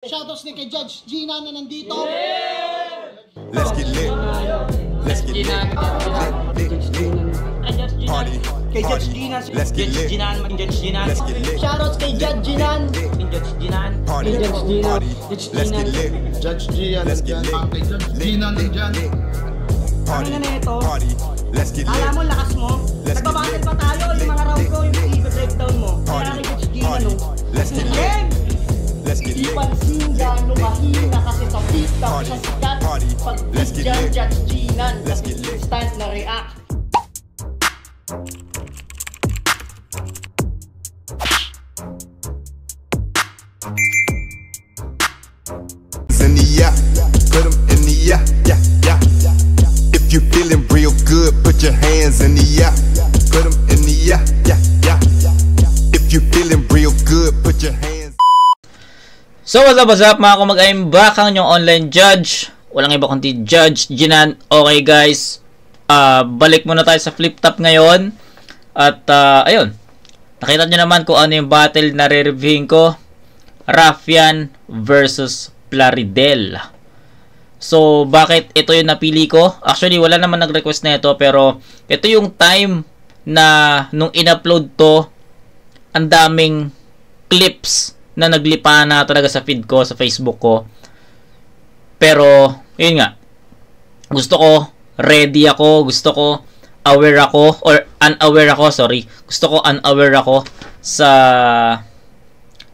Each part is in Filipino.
Shoutouts ni kay Judge Gina na nandito. Let's get lit. Let's get lit. Party. Kay Judge Gina. Let's get lit. Let's get lit. Shoutouts kay Judge Gina. Party. Party. Let's get lit. Judge Gina. Let's get lit. Kay Judge Gina nandyan. Party. Ano na ito? Party. Let's get lit. Alam mo, lakas mo. Nagbabattle pa tayo. Yung mga round ko, yung i-breakdown mo. Kaya kay Judge Gina, no? Let's get lit. Let's get Di lit. pansin gano'ng mahina kasi sa pista Party. siya sikat. Party. Pag Let's get dyan lit. Judge Gina, Let's get lit. instant na react. In the yeah, put 'em in the yeah, yeah, yeah. If you feeling real good, put your hands in the yeah, put 'em in the yeah, yeah, yeah. If you feeling real good, put your hands. So what's up mga kumag-aim, back ang inyong online judge. Walang iba kundi Judge Jinan. Okay guys, balik muna tayo sa flip top ngayon. At ayun, nakita nyo naman kung ano yung battle na re-reviewin ko. Raffian versus Plaridel. So bakit ito yung napili ko? Actually wala naman nag-request na ito, pero ito yung time na nung in-upload to, ang daming clips na naglipa na talaga sa feed ko, sa Facebook ko. Pero, yun nga. Gusto ko, ready ako. Gusto ko, aware ako. Or, unaware ako, sorry. Gusto ko, unaware ako sa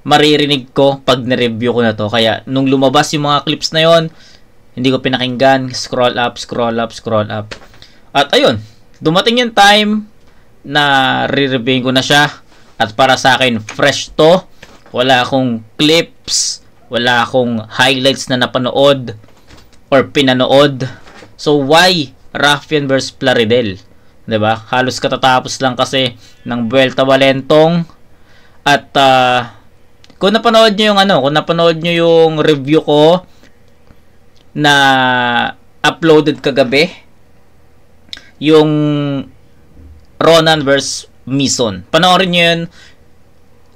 maririnig ko pag nireview ko na to. Kaya, nung lumabas yung mga clips na yon, hindi ko pinakinggan. Scroll up, scroll up, scroll up. At, ayun. Dumating yung time na re-reviewin ko na siya. At para sa akin, fresh to. Wala akong clips, wala akong highlights na napanood or pinanood. So why Raffian versus Plaridel? 'Di ba? Halos katatapos lang kasi ng Vuelta Valentong. At kung napanood niyo yung review ko na uploaded kagabi, yung Ronan versus Mison. Panoorin niyo 'yun.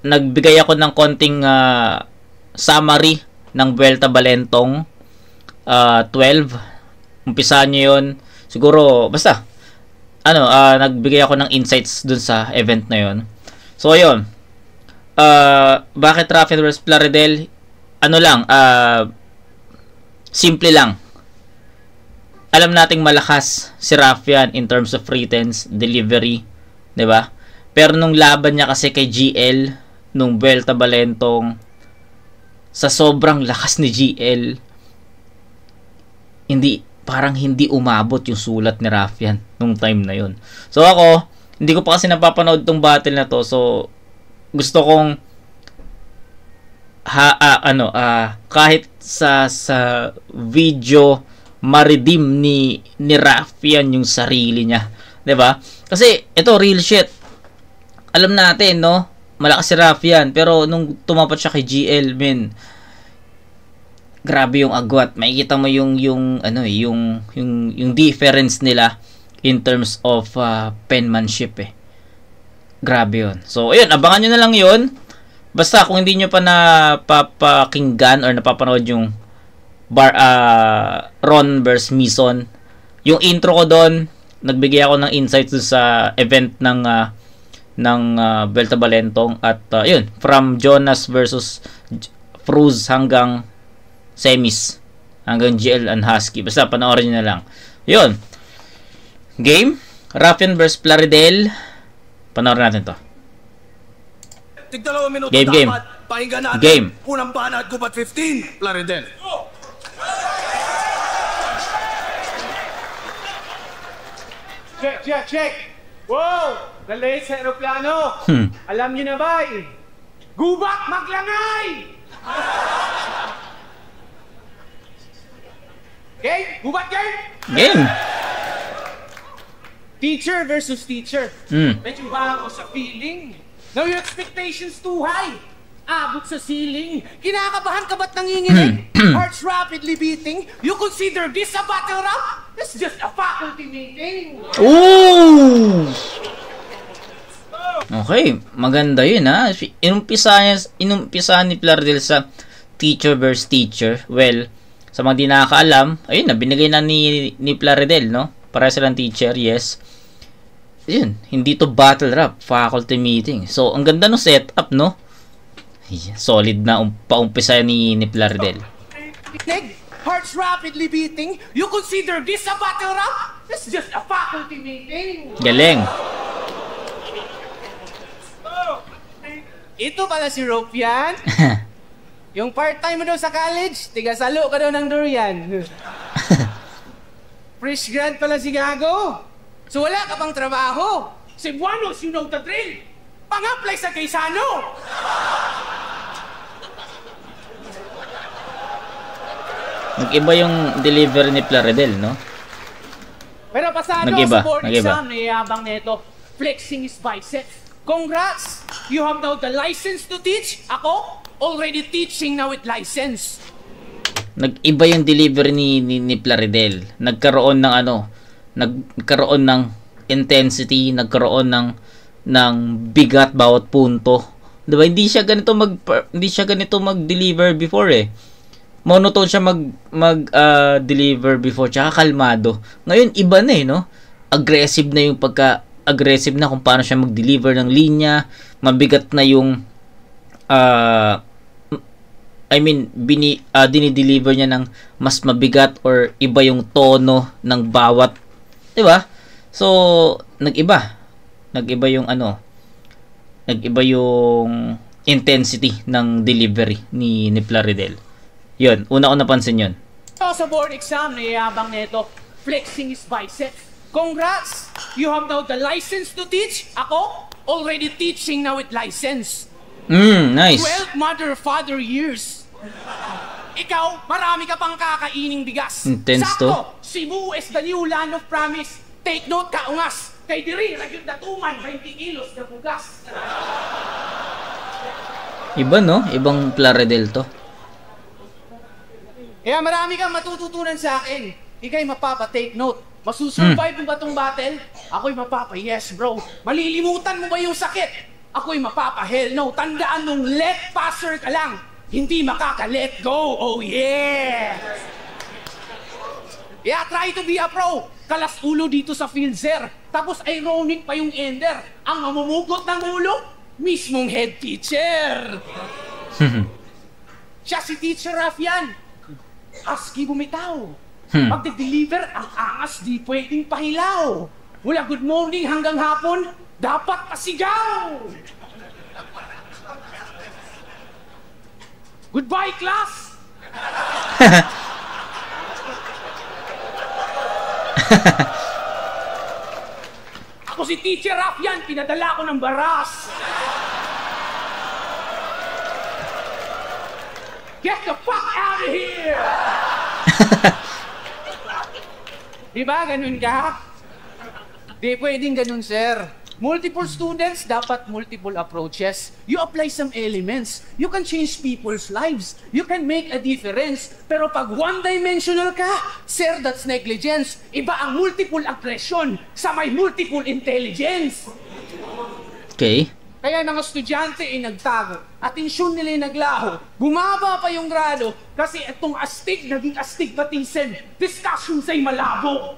Nagbigay ako ng konting summary ng Vuelta Valentong 12. Umpisahan nyo yun. Siguro, basta, nagbigay ako ng insights dun sa event na yun. So, ayun. Bakit Raffian vs Plaridel? Simple lang. Alam nating malakas si Raffian in terms of returns, delivery, 'di ba? Pero nung laban niya kasi kay GL, nung Vuelta Valentong, sa sobrang lakas ni GL, parang hindi umabot yung sulat ni Raffian nung time na yun. So ako, hindi ko pa kasi napapanood tong battle na to. So gusto kong kahit sa video ma-redeem ni Raffian yung sarili niya, 'di ba? Kasi ito real shit. Alam natin, no? Malakas si Raffian, pero nung tumapat siya kay GL, men, grabe yung agwat. Makikita mo yung difference nila in terms of penmanship eh. Grabe yun. So, ayun, abangan nyo na lang yun. Basta kung hindi nyo pa napapakinggan or napapanood yung Ron vs Mison, yung intro ko doon, nagbigay ako ng insights sa event ng Vuelta Valentong. At yun, from Jonas versus Fruz hanggang semis, hanggang GL and Husky. Basta panoorin nyo na lang. Yun, game Raffian versus Plaridel. Panoorin natin to. Tig-2 minuto Game. dapat. Pakinggan natin. Game. Unang pana at gubat 15. Plaridel. Check! Wow! Dali sa aeroplano! Alam niyo na ba eh? Gubak maglangay! Okay? Gubat game? Game. Teacher versus teacher. Medyo ba ako sa feeling? Now your expectations too high. Abot sa ceiling. Kinakabahan ka ba't nanginginig? Hearts rapidly beating. You consider this a battle rap? It's just a faculty meeting. Ooh! Okay, maganda yun ha. Inumpisa ni Plaridel sa teacher versus teacher. Well, sa mga di nakakaalam, ayun na, binigay na ni Plaridel, no? Para silang teacher, yes. Ayun, hindi to battle rap, faculty meeting. So, ang ganda ng setup, no? Solid na paumpisa ni Plaridel. Hearts rapidly beating. You consider this a battle rap? It's just a faculty meeting. Galing. Ito pala si Ropian. Yung part-time mo daw sa college, tigasalo ka daw ng durian. Fresh grad pala si Gago. So wala ka pang trabaho. Cebuanos, you know the drill. Pang-apply sa Quezano. Nag-iba yung delivery ni Plaridel, no? Pero pasado Nag-iba, sa board nag-iba. exam, niyayabang nito, flexing his biceps. Congrats! You have now the license to teach. Ako, already teaching now with license. Nag-iba yung delivery ni Plaridel. Nagkaroon ng nagkaroon ng intensity, nagkaroon ng bigat bawat punto. 'Di ba? Hindi siya ganito mag-deliver before eh. Monotone siya deliver before, tsaka kalmado. Ngayon iba na eh, no? Aggressive na yung aggressive na kung paano siya mag-deliver ng linya, mabigat na yung dinideliver niya ng mas mabigat or iba yung tono ng bawat, 'di ba? So, nag-iba yung nag-iba yung intensity ng delivery ni Plaridel. Yun, una ko napansin yun. Sa board exam, niyayabang nito, flexing his biceps. Congrats! You have now the license to teach. Ako, already teaching now with license. Nice. 12 mother-father years. Ikaw, marami ka pang kakaining bigas. Intense Sakto, Cebu is the new land of promise. Take note ka, ungas. Kay diri, ragyod na tuman, 20 kilos na bugas. Iba, no? Ibang Plaridel to. Kaya marami kang matututunan sa akin. Ika'y mapapa-take note. Masusurvive mo ba itong battle? Ako'y mapapa-yes, bro. Malilimutan mo ba yung sakit? Ako'y mapapa-hell no. Tandaan mong let passer ka lang. Hindi makaka-let go. Oh yeah! Yeah, try to be a pro. Kalas ulo dito sa field, sir. Tapos ironic pa yung ender. Ang mamumugot ng ulo, mismong head teacher. Siya si Teacher Rafian. Aski bumitaw. Pag-deliver, ang angas di pwedeng pahilaw. Mula good morning hanggang hapon, dapat pasigaw. Goodbye, class! Ako si Teacher Rafian, pinadala ko ng baras. Get the fuck out of here! Di ba ganun ka? Di pwedeng ganun, sir. Multiple students, dapat multiple approaches. You apply some elements. You can change people's lives. You can make a difference. Pero pag one-dimensional ka, sir, that's negligence. Iba ang multiple aggression sa may multiple intelligence. Okay. Kaya mga estudyante ay nagtago. Atensyon nila ay naglaho. Bumaba pa yung grado kasi itong astig naging astigmatism. Discussions ay malabo.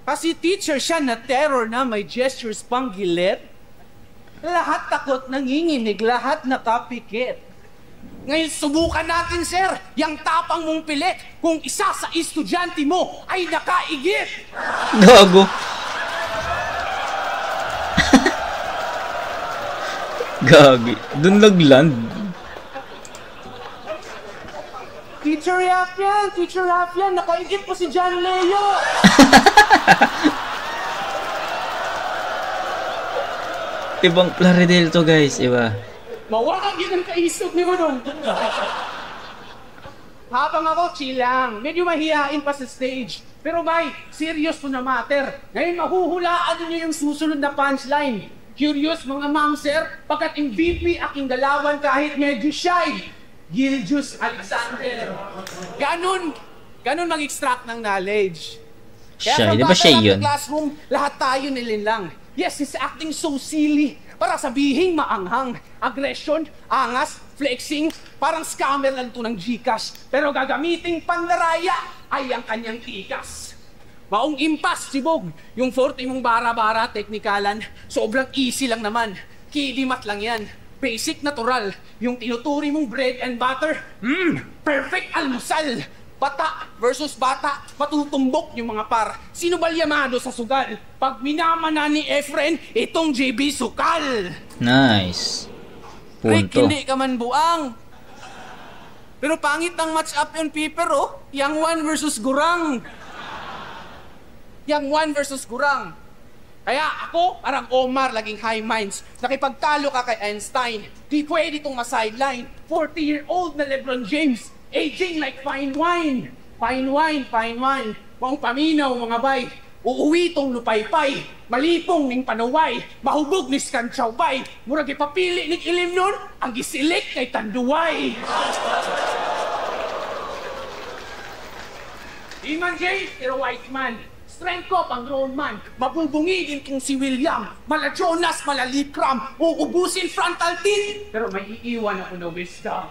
Kasi teacher siya na terror na may gestures pang gilit. Lahat takot nanginginig, lahat nakapikit. Ngayon subukan natin, sir, yung tapang mong pilit kung isa sa estudyante mo ay nakaigit. Gago. Gagi. Doon nagland. Teacher Rafian, nakaigit po si John Leo. Ibang Plaridel to, guys. Iba. Mawakag yun ang kaisog ni Manong. Habang ako, chill lang. Medyo mahihain pa sa stage. Pero may, serious to na matter. Ngayon mahuhulaan niyo yung susunod na punchline. Curious mga ma'am, sir, pagkat MVP aking galawan kahit medyo shy. Gildius Alexander. Ganun mag-extract ng knowledge. Shy, di ba shy yun? Classroom, lahat tayo nilinlang. Yes, he's acting so silly. Para sabihin maanghang. Aggression, angas, flexing, parang scammer lang to ng GCash. Pero gagamiting pandaraya ay ang kanyang tikas. Maong impas, sibog. Yung 40 mong bara-bara, teknikalan, sobrang easy lang naman. Kidimat lang yan. Basic natural. Yung tinuturi mong bread and butter, perfect almusal. Bata versus bata, matutumbok yung mga par. Sino ba yamado sa sugal? Pag minamana ni Efren, itong JB Sukal. Nice. Rick, Punto. hindi ka man buang. Pero pangit ang match up yung paper, oh. Yang 1 versus Gurang. Yang 1 versus Gurang. Kaya ako, parang Omar, laging high minds. Nakipagtalo ka kay Einstein. Di pwede itong ma-sideline. 40-year-old na LeBron James. Aging like fine wine. Fine wine, fine wine. Maong paminaw, mga bay. Uuwi tong lupay-pay. Malipong ning panuway. Mahubog ni Skanchawbay. Murag ipapili ni ilim nun, ang gisilik kay Tanduay. Iman J, pero white man. Strength ko pang grown man. Mabubungigin kong si William. Mala Jonas, mala Likram. Uubusin frontal teeth. Pero may iiwan ako na wisdom.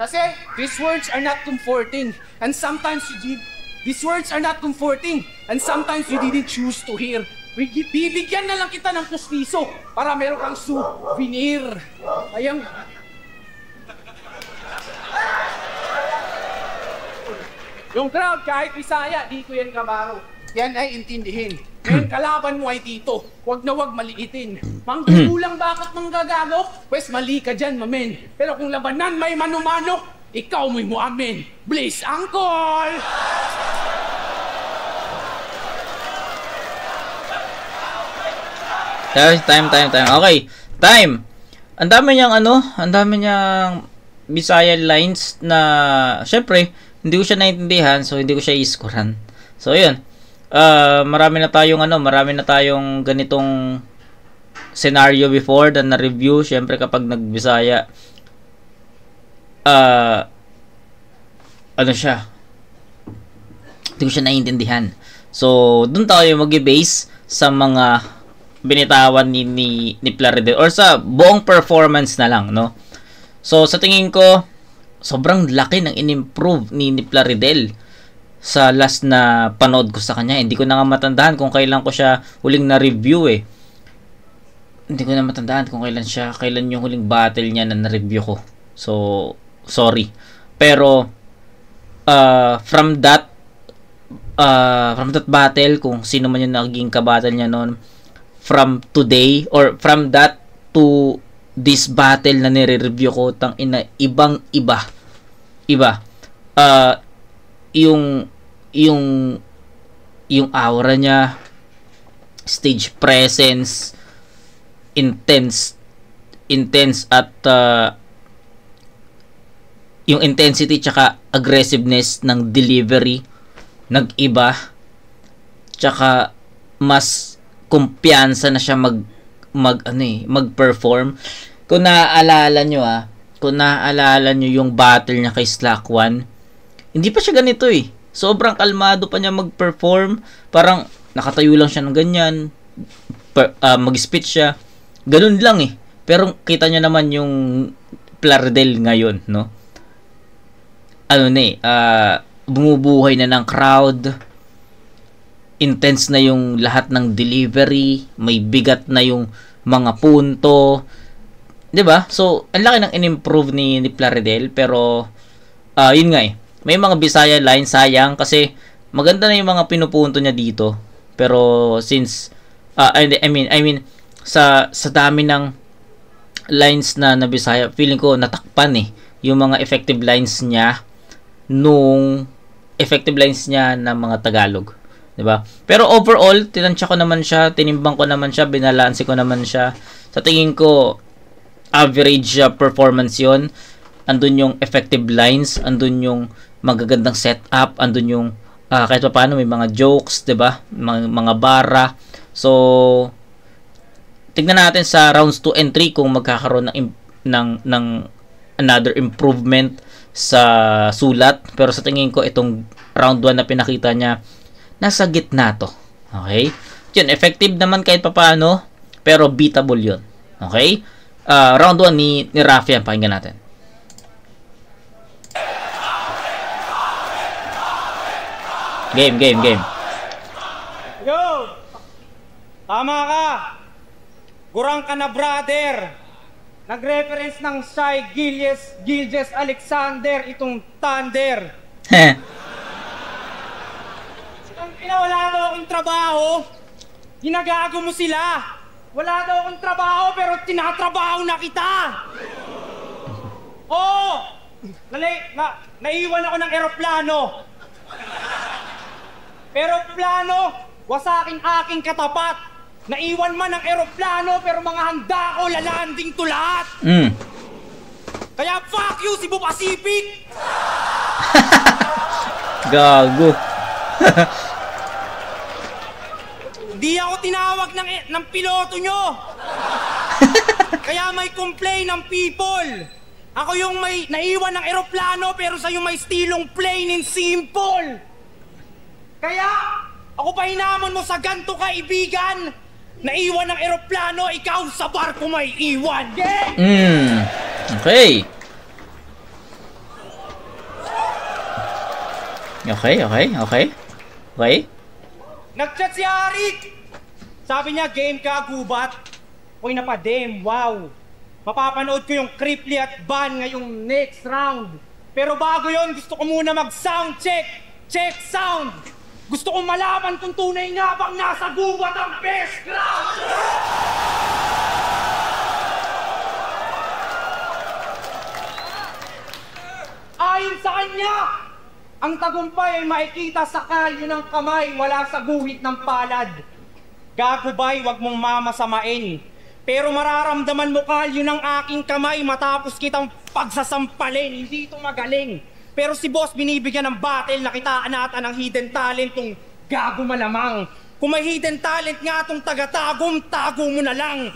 Kasi, these words are not comforting. And sometimes these words are not comforting. And sometimes you didn't choose to hear. Bibigyan na lang kita ng pustiso para meron kang souvenir. Ayang... Yung crowd, kahit Bisaya, di ko yan kabaro. Yan ay intindihin. Ngayon kalaban mo ay dito. Huwag na huwag maliitin. Manggugulang bakit manggagago? Pwes mali ka dyan, mamen. Pero kung labanan may manumano, ikaw mo'y mo amen. Please, Uncle! Time. Okay, time. Ang dami niyang ang dami niyang Bisaya lines na, syempre, hindi ko siya naintindihan, so hindi ko siya iskuran. So, ayun. Marami na tayong ganitong scenario before na na-review. Syempre, kapag nag-Bisaya, hindi ko siya naiintindihan. So, dun tayo mag-base sa mga binitawan ni Plaridel or sa buong performance na lang, no? So, sa tingin ko, sobrang laki ng in-improve ni Plaridel sa last na panood ko sa kanya. Hindi ko na nga matandaan kung kailan ko siya huling na-review eh. Hindi ko na matandaan kung kailan yung huling battle niya na na-review ko. So, sorry. Pero, from that battle, kung sino man yung naging kabattle niya noon, from today, or from that to this battle na nire-review ko, tang ina, ibang-iba. Yung aura niya, stage presence, intense at yung intensity tsaka aggressiveness ng delivery nag-iba, tsaka mas kumpiyansa na siya mag-perform. Kung naaalala nyo yung battle niya kay Slack 1, hindi pa siya ganito eh. Sobrang kalmado pa niya mag-perform. Parang nakatayo lang siya ng ganyan. Mag-speech siya. Ganun lang eh. Pero kita niyo naman yung Plaridel ngayon, no? Bumubuhay na ng crowd. Intense na yung lahat ng delivery. May bigat na yung mga punto. 'Di ba? So, ang laki ng in-improve ni Plaridel, pero yun nga eh. May mga Bisaya lines, sayang kasi maganda na yung mga pinupunto niya dito. Pero since I mean sa dami ng lines na Bisaya, feeling ko natakpan eh yung mga effective lines niya na mga Tagalog, 'di ba? Pero overall, tinansya ko naman siya, tinimbang ko naman siya, binalanse ko naman siya. Sa tingin ko average performance 'yon. Andun yung effective lines, andun yung magagandang setup, andun yung kahit pa paano may mga jokes, 'di ba? Mga bara. So tignan natin sa rounds 2 and 3 kung magkakaroon ng another improvement sa sulat. Pero sa tingin ko itong round 1 na pinakita niya, nasa gitna to. Okay? Yun, effective naman kahit papaano, pero beatable yun. Okay? round 1 ni Rafi yan. Pakinggan natin. Game. Yo! Tama ka! Gurang ka na, brother! Nag-reference ng Shai Gilges Alexander, itong Thunder. Heh. Wala daw akong trabaho. Ginagago mo sila. Wala daw akong trabaho, pero tinatrabaho na kita. Oo! Naiwan ako ng eroplano. Eroplano, wasaking aking katapat. Naiwan man ang eroplano, pero mga handa ko, lalanding to lahat. Kaya fuck you, Cebu Pacific! Gago. Di ako tinawag ng piloto nyo. Kaya may complain ng people. Ako yung may naiwan ng eroplano, pero sa yung may stilong plain and simple. Kaya, ako pa hinamon mo sa ganto kaibigan. Naiwan ng eroplano, ikaw sa barko may iwan. Yeah? Okay. Nag-chat si Arik. Sabi niya, game ka, gubat. Uy, napadem, wow. Mapapanood ko yung Cripply at Ban ngayong next round. Pero bago yon, gusto ko muna mag-sound check. Check sound. Gusto kong malaman kung tunay nga bang nasa gubat ang best ground. Ayon sa kanya, ang tagumpay ay makikita sa kalyo ng kamay, wala sa guhit ng palad. Gagubay, wag mong mamasamain. Pero mararamdaman mo kalyo ng aking kamay matapos kitang pagsasampalin. Hindi ito magaling. Pero si boss binibigyan ng battle, nakitaan natin ang hidden talent kung gago malamang. Kung may hidden talent nga itong taga-tagom, tago mo na lang.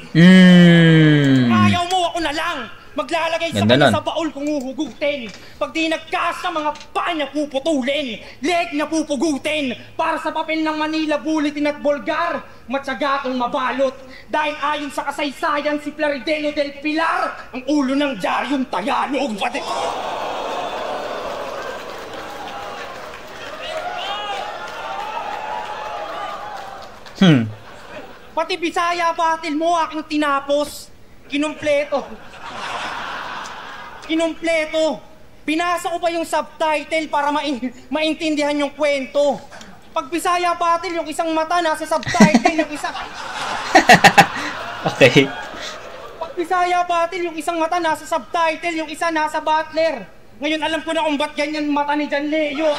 Ayaw mo, ako na lang. Maglalagay sa kanya sa baul kung uhugutin. Pag di nagkasa, mga paa niya puputulin. Leg niya pupugutin. Para sa papel ng Manila Bulletin at Bulgar, matyaga kong mabalot. Dahil ayon sa kasaysayan si Plarideno del Pilar, ang ulo ng Diaryong Tagalog. Pati Bisaya battle mo aking tinapos. Kinumpleto. Pinasa ko pa yung subtitle para maintindihan yung kwento. Pag Bisaya battle, yung isang mata nasa subtitle, yung isang... Okay. Pag Bisaya battle, yung isang mata nasa subtitle, yung isa nasa butler. Ngayon alam ko na kung ba't ganyan mata ni Jan Leo.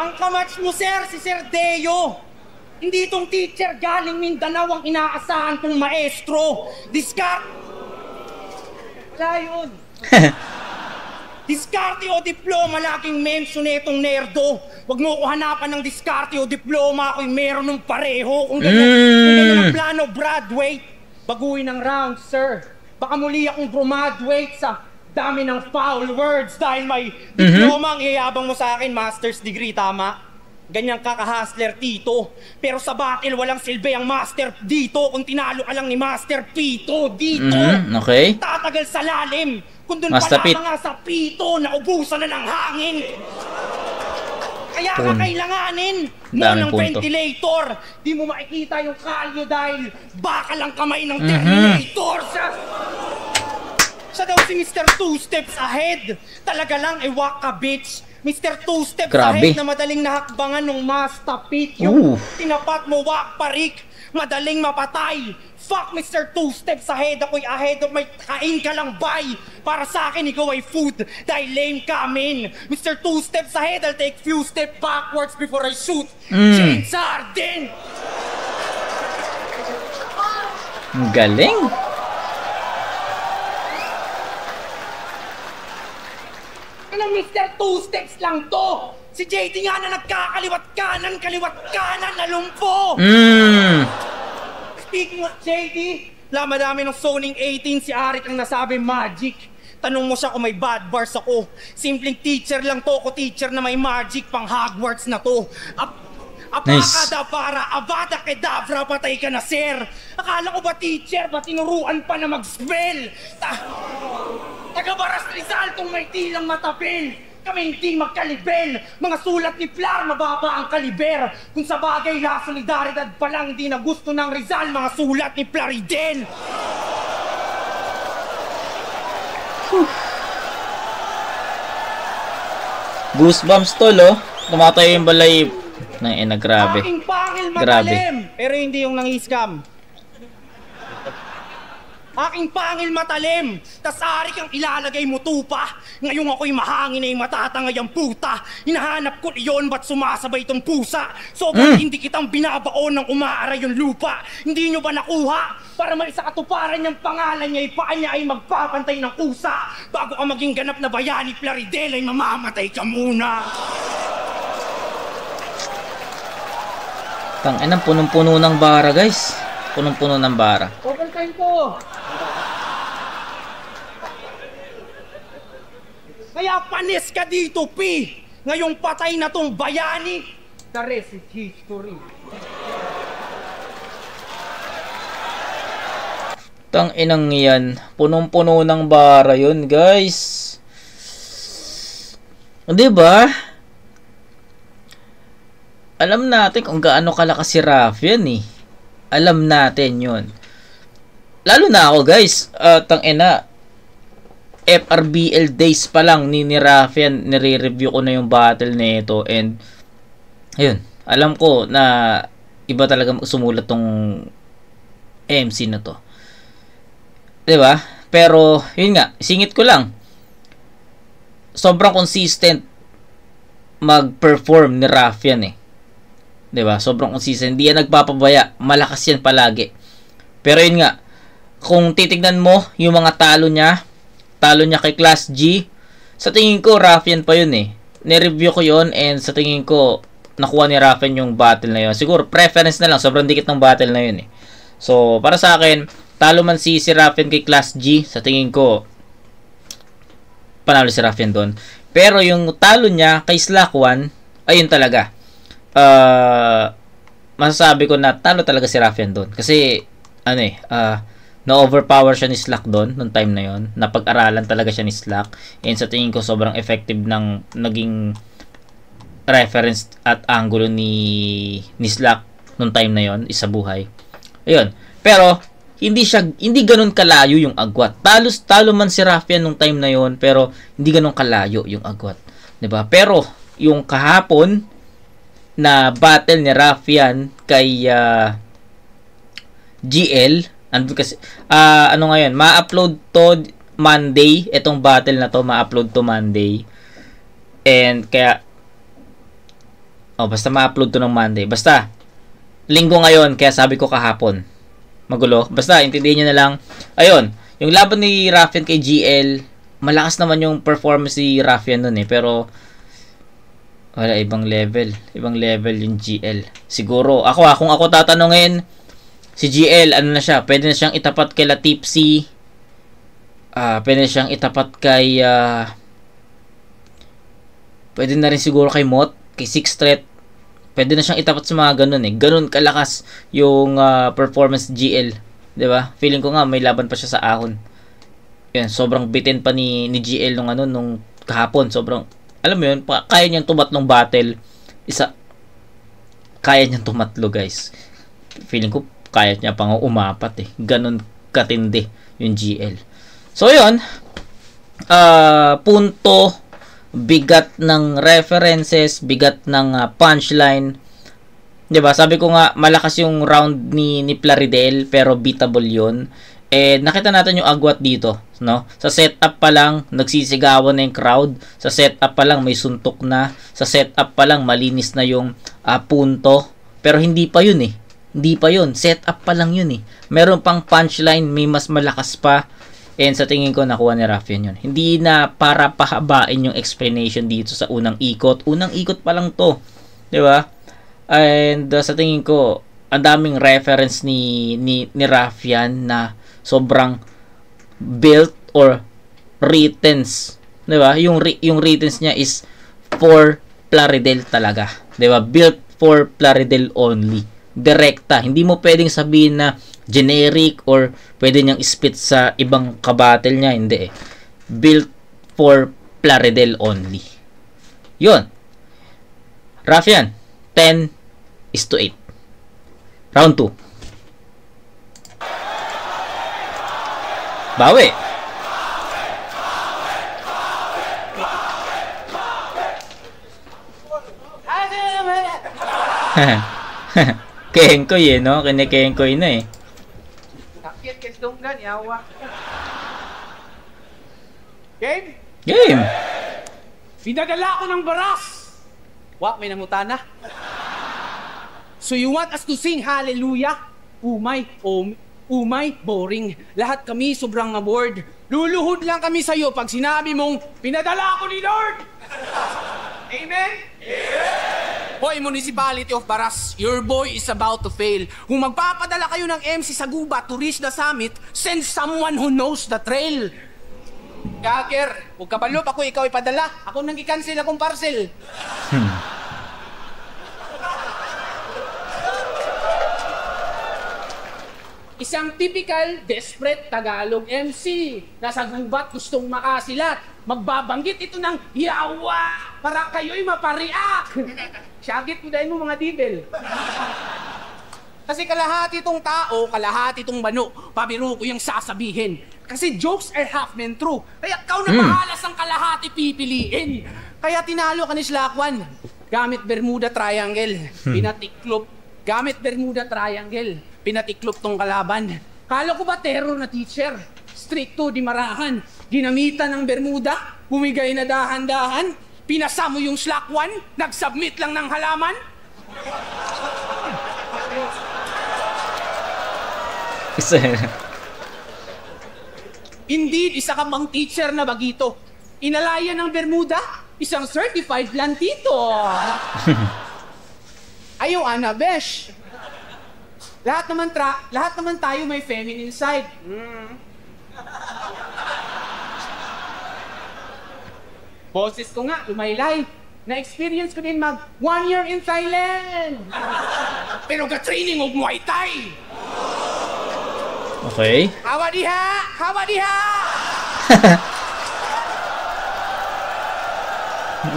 Ang kamatch mo, sir, si Sir Deo. Hindi itong teacher galing Mindanao ang inaasahan kong maestro. Wala yun. Diskarte o diploma, laging mention na itong nerdo. Huwag mo ko hanapan ng diskarte o diploma, ako'y meron ng pareho. Kung ganyan ang plano, graduate. Baguhin ang round, sir. Baka muli akong graduate sa dami ng foul words dahil may diploma ang iyabang mo sa akin, master's degree, tama? Ganyan ka ka-hustler, Tito. Pero sa battle, walang silbi ang master dito. Kung tinalo ka lang ni Master Pito dito, okay. Tatagal sa lalim. Kung dun Master pala nga sa Pito, naubusan na ng hangin. Kaya ka kailanganin mo ng ventilator. Di mo makikita yung kalyo dahil baka lang kamay ng Terminator. Siya daw si Mr. Two Steps Ahead. Talaga lang, walk ka, bitch. Mr. Two Steps Ahead na madaling nahakbangan ng mastapit. Yung tinapat mo, wak parik. Madaling mapatay. Fuck Mr. Two Steps Ahead. Ako'y ahead of my kain ka lang, bye. Para sa akin, ikaw ay food. Dahil lame ka, min. Mr. Two Steps Ahead, I'll take few steps backwards before I shoot. James Harden. Galing. Anong Mr. Two Steps lang to? Si JD nga na nagkakaliwat kanan, nalumpo! Speaking of JD, madami ng zoning 18 si Arik ang nasabi magic. Tanong mo siya kung may bad bars ako. Simpleng teacher lang to, ko teacher na may magic pang Hogwarts na to. Apakadabara, Avada Kedavra, patay ka na, sir. Akala ko ba teacher, ba tinuruan pa na mag-spell? Taga-Baras Rizal tong may tilang matapil. Kami hindi magkalibel. Mga sulat ni Flar, mababa ang kaliber. Kung sa bagay na solidaridad pa lang di na gusto ng Rizal, mga sulat ni Plaridel. Goosebumps tol, oh. Tumatay yung balay. Grabe. Aking pangil Grabe. matalim. Pero hindi yung nang-scam. Aking pangil matalim, tas ari kang ilalagay mo tupa. Ngayong ako'y mahangin ay matatangay ang puta. Hinahanap ko iyon, ba't sumasabay tong pusa? Sobrang hindi kitang binabaon ng umaaray yung lupa. Hindi nyo ba nakuha? Para may sa katuparan niyang pangalan niya, ipaan niya ay magpapantay ng kusa. Bago ka maging ganap na bayani, Plaridel, ay mamamatay ka muna. Tangina, punong-puno ng bara, guys. Punong-puno ng bara. Overtime ko. Kaya panis ka dito, P. Ngayong patay na tong bayani, the rest is history. Tanginang yan. Punong-puno ng bara yun, guys. Di ba? Alam natin kung gaano kalakas si Raffian eh. Alam natin yun. Lalo na ako, guys. Tangina. FRBL days pa lang ni Raffian, nire-review ko na yung battle nito, and ayun, alam ko na iba talaga sumulat tong MC na to. 'Di ba? Pero yun nga, singit ko lang. Sobrang consistent mag-perform ni Raffian eh. 'Di ba? Sobrang consistent, hindi yan nagpapabaya, malakas yan palagi. Pero yun nga, kung titignan mo yung mga talo niya kay Class G, sa tingin ko Raffian pa yun eh. Ni-review ko yun, and sa tingin ko nakuha ni Raffian yung battle na yun. Siguro preference na lang, sobrang dikit ng battle na yun eh. So para sa akin, talo man si Raffian kay Class G, sa tingin ko panalo si Raffian doon. Pero yung talo niya kay Slack 1, ayun talaga, masasabi ko na talo talaga si Raffian doon. Kasi ano eh, na-overpower siya ni Slack doon nung time na yon. Napag-aralan talaga siya ni Slack, and sa tingin ko sobrang effective ng naging reference at angulo ni Slack nung time na yon, isa buhay. Ayun. Pero hindi ganoon kalayo yung agwat. Talo man si Raffian nung time na yon, pero hindi ganoon kalayo yung agwat, 'di ba? Pero yung kahapon na battle ni Raffian kay GL, andun kasi, ano ngayon, ma-upload to Monday, itong battle na to, ma-upload to Monday. And kaya, basta ma-upload to ng Monday. Basta, linggo ngayon, kaya sabi ko kahapon. Magulo. Basta, intindihin nyo na lang. Ayun, yung laban ni Raffian kay GL, malakas naman yung performance ni Raffian nun eh, pero, wala, ibang level. Ibang level yung GL. Siguro, kung ako tatanungin, si GL, ano na siya, pwede na siyang itapat kay Latipsy, pwede na siyang itapat kay, pwede na rin siguro kay Mot, kay Six Threat, pwede na siyang itapat sa mga ganun eh. Ganun kalakas yung performance GL, diba? Feeling ko nga, may laban pa siya sa ahon. Yan, sobrang bitin pa ni GL nung kahapon, sobrang, alam mo yun, kaya niyang tumatlong battle, kaya niyang tumatlo, guys. Feeling ko, kaya niya pang umapat eh. Ganun katindi yung GL. So, yun. Punto, bigat ng references, bigat ng punchline. Diba? Sabi ko nga, malakas yung round ni Plaridel, pero beatable yun. Nakita natin yung agwat dito. No? Sa setup pa lang, nagsisigawan na yung crowd. Sa setup pa lang, may suntok na. Sa setup pa lang, malinis na yung punto. Pero hindi pa yun eh. Hindi pa yun. Set up pa lang yun eh. Meron pang punchline, may mas malakas pa. And sa tingin ko, nakuha ni Raffian yun. Hindi na para pahabain yung explanation dito sa unang ikot. Unang ikot pa lang to. Diba? And sa tingin ko, ang daming reference ni Raffian na sobrang built or writtens. 'Di ba? Yung writtens niya is for Plaridel talaga. 'Di ba? Built for Plaridel only. Direkta. Hindi mo pwedeng sabihin na generic or pwede niyang split sa ibang kabattle niya. Hindi eh. Built for Plaridel only. Yun. Rough yan. 10:8. Round 2. Bawi. Kengkoy eh, no? Kine-kengkoy na eh. Sakit kes donggan, yawa. Game? Game. Pinadala ko ng baras. Wa, may namutana. So you want us to sing hallelujah? Umay, boring. Lahat kami sobrang bored. Luluhod lang kami sa'yo pag sinabi mong, pinadala ako ni Lord! Amen? Hoy, Municipality of Baras, your boy is about to fail. Kung magpapadala kayo ng MC sa Guba to reach the summit, send someone who knows the trail. Gager, huwag kabalop ako, ikaw ipadala. Ako nang i-cancel akong parcel. Isang typical, desperate Tagalog MC. Nasa gubat, gustong makasilat. Magbabanggit ito ng yawa para kayo'y mapariak. Syagit mo dahil mo mga dibel. Kasi kalahati itong tao, kalahati itong bano. Pabiro ko yung sasabihin. Kasi jokes are half men true. Kaya ikaw na mahalas ang kalahati pipiliin. Kaya tinalo ka ni Slakwan. Gamit Bermuda Triangle. Pinatiklop. Gamit Bermuda Triangle. Pinatiklop tong kalaban. Kala ko ba terror na teacher? Stricto di marahan. Ginamitan ng Bermuda. Bumigay na dahan-dahan. Pinasa mo yung Slakwan. Nag-submit lang ng halaman. Indeed, isa ka bang teacher na bagito. Inalaya ng Bermuda, isang certified plantito. Ayaw, Ana, besh. Lahat naman tayo may feminine side. Boses ko nga, lumaylay. Na-experience ko din mag 1 year in Thailand. Pero ka-training og Muay Thai. Okay. Hawadiha! Hawadiha!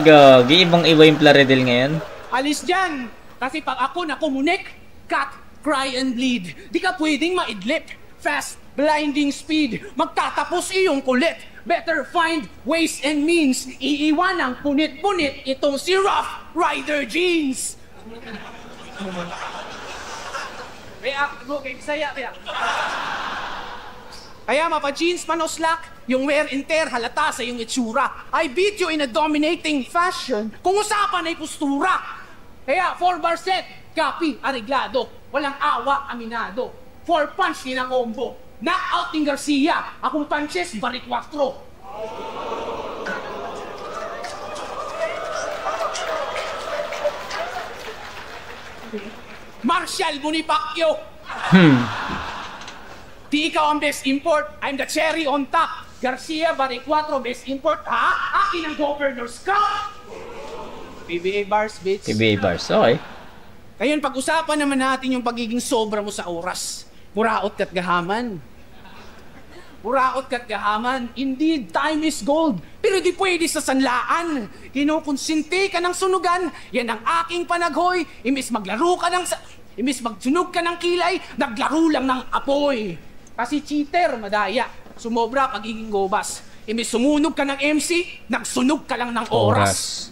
Gagi, ibang-iba yung Plaridel ngayon. Alis dyan! Kasi pag ako na kumunik, cut, cry, and bleed. Di ka pwedeng maidlip. Fast, blinding speed. Magtatapos iyong kulit. Better find ways and means. Iiwan ang punit-punit itong si Rough Rider Jeans. Kaya, bro, kay Bisaya, kaya. Kaya mapa-jeans man o slack, yung wear and tear halata sa iyong itsura. I beat you in a dominating fashion kung usapan ay postura. Kaya 4 bar set, copy, ariglado. Walang awa, aminado. 4 punch ni na combo. Knockout ni Garcia. Akong punches, barit 4. Marshall Bonifacio. Di ikaw ang best import. I'm the cherry on top. Garcia, barit 4, best import. Ha? Akin ang governor's cup. PBA bars, bitch. PBA bars, okay. Ngayon, pag-usapan naman natin yung pagiging sobra mo sa oras. Muraot ka't gahaman. Muraot ka't gahaman. Indeed, time is gold. Pero di pwede sa sanlaan. Kinukonsinti ka ng sunugan. Yan ang aking panaghoy. Imbis maglaro ka ng... Imbis magsunog ka ng kilay, naglaro lang ng apoy. Kasi cheater, madaya. Sumobra pagiging gobas. Imbis sumunog ka ng MC, nagsunog ka lang ng oras.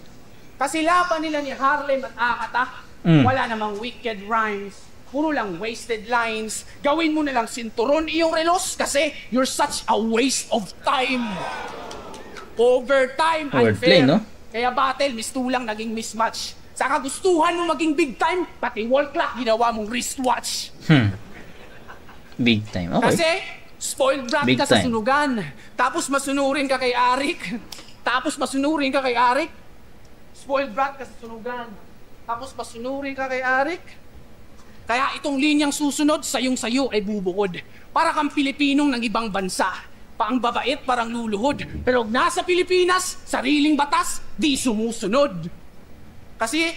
Kasi laban nila ni Harlem at Akata, wala namang wicked rhymes. Puro lang wasted lines. Gawin mo na lang sinturon iyong relos kasi you're such a waste of time. Overtime, Wordplay, unfair. no? Kaya battle, mistulang naging mismatch. Sa kagustuhan mo maging big time, pati wall clock ginawa mong wristwatch. Big time, okay. Kasi spoiled brat Big ka sa time. sunugan. Tapos masunurin ka kay Arik. Spoiled brat ka sa sunugan. Tapos masunurin ka kay Arik. Kaya itong linyang susunod, sayong-sayo ay bubukod. Para kang Pilipinong ng ibang bansa. Paang babait parang luluhod. Pero nasa Pilipinas, sariling batas, di sumusunod. Kasi,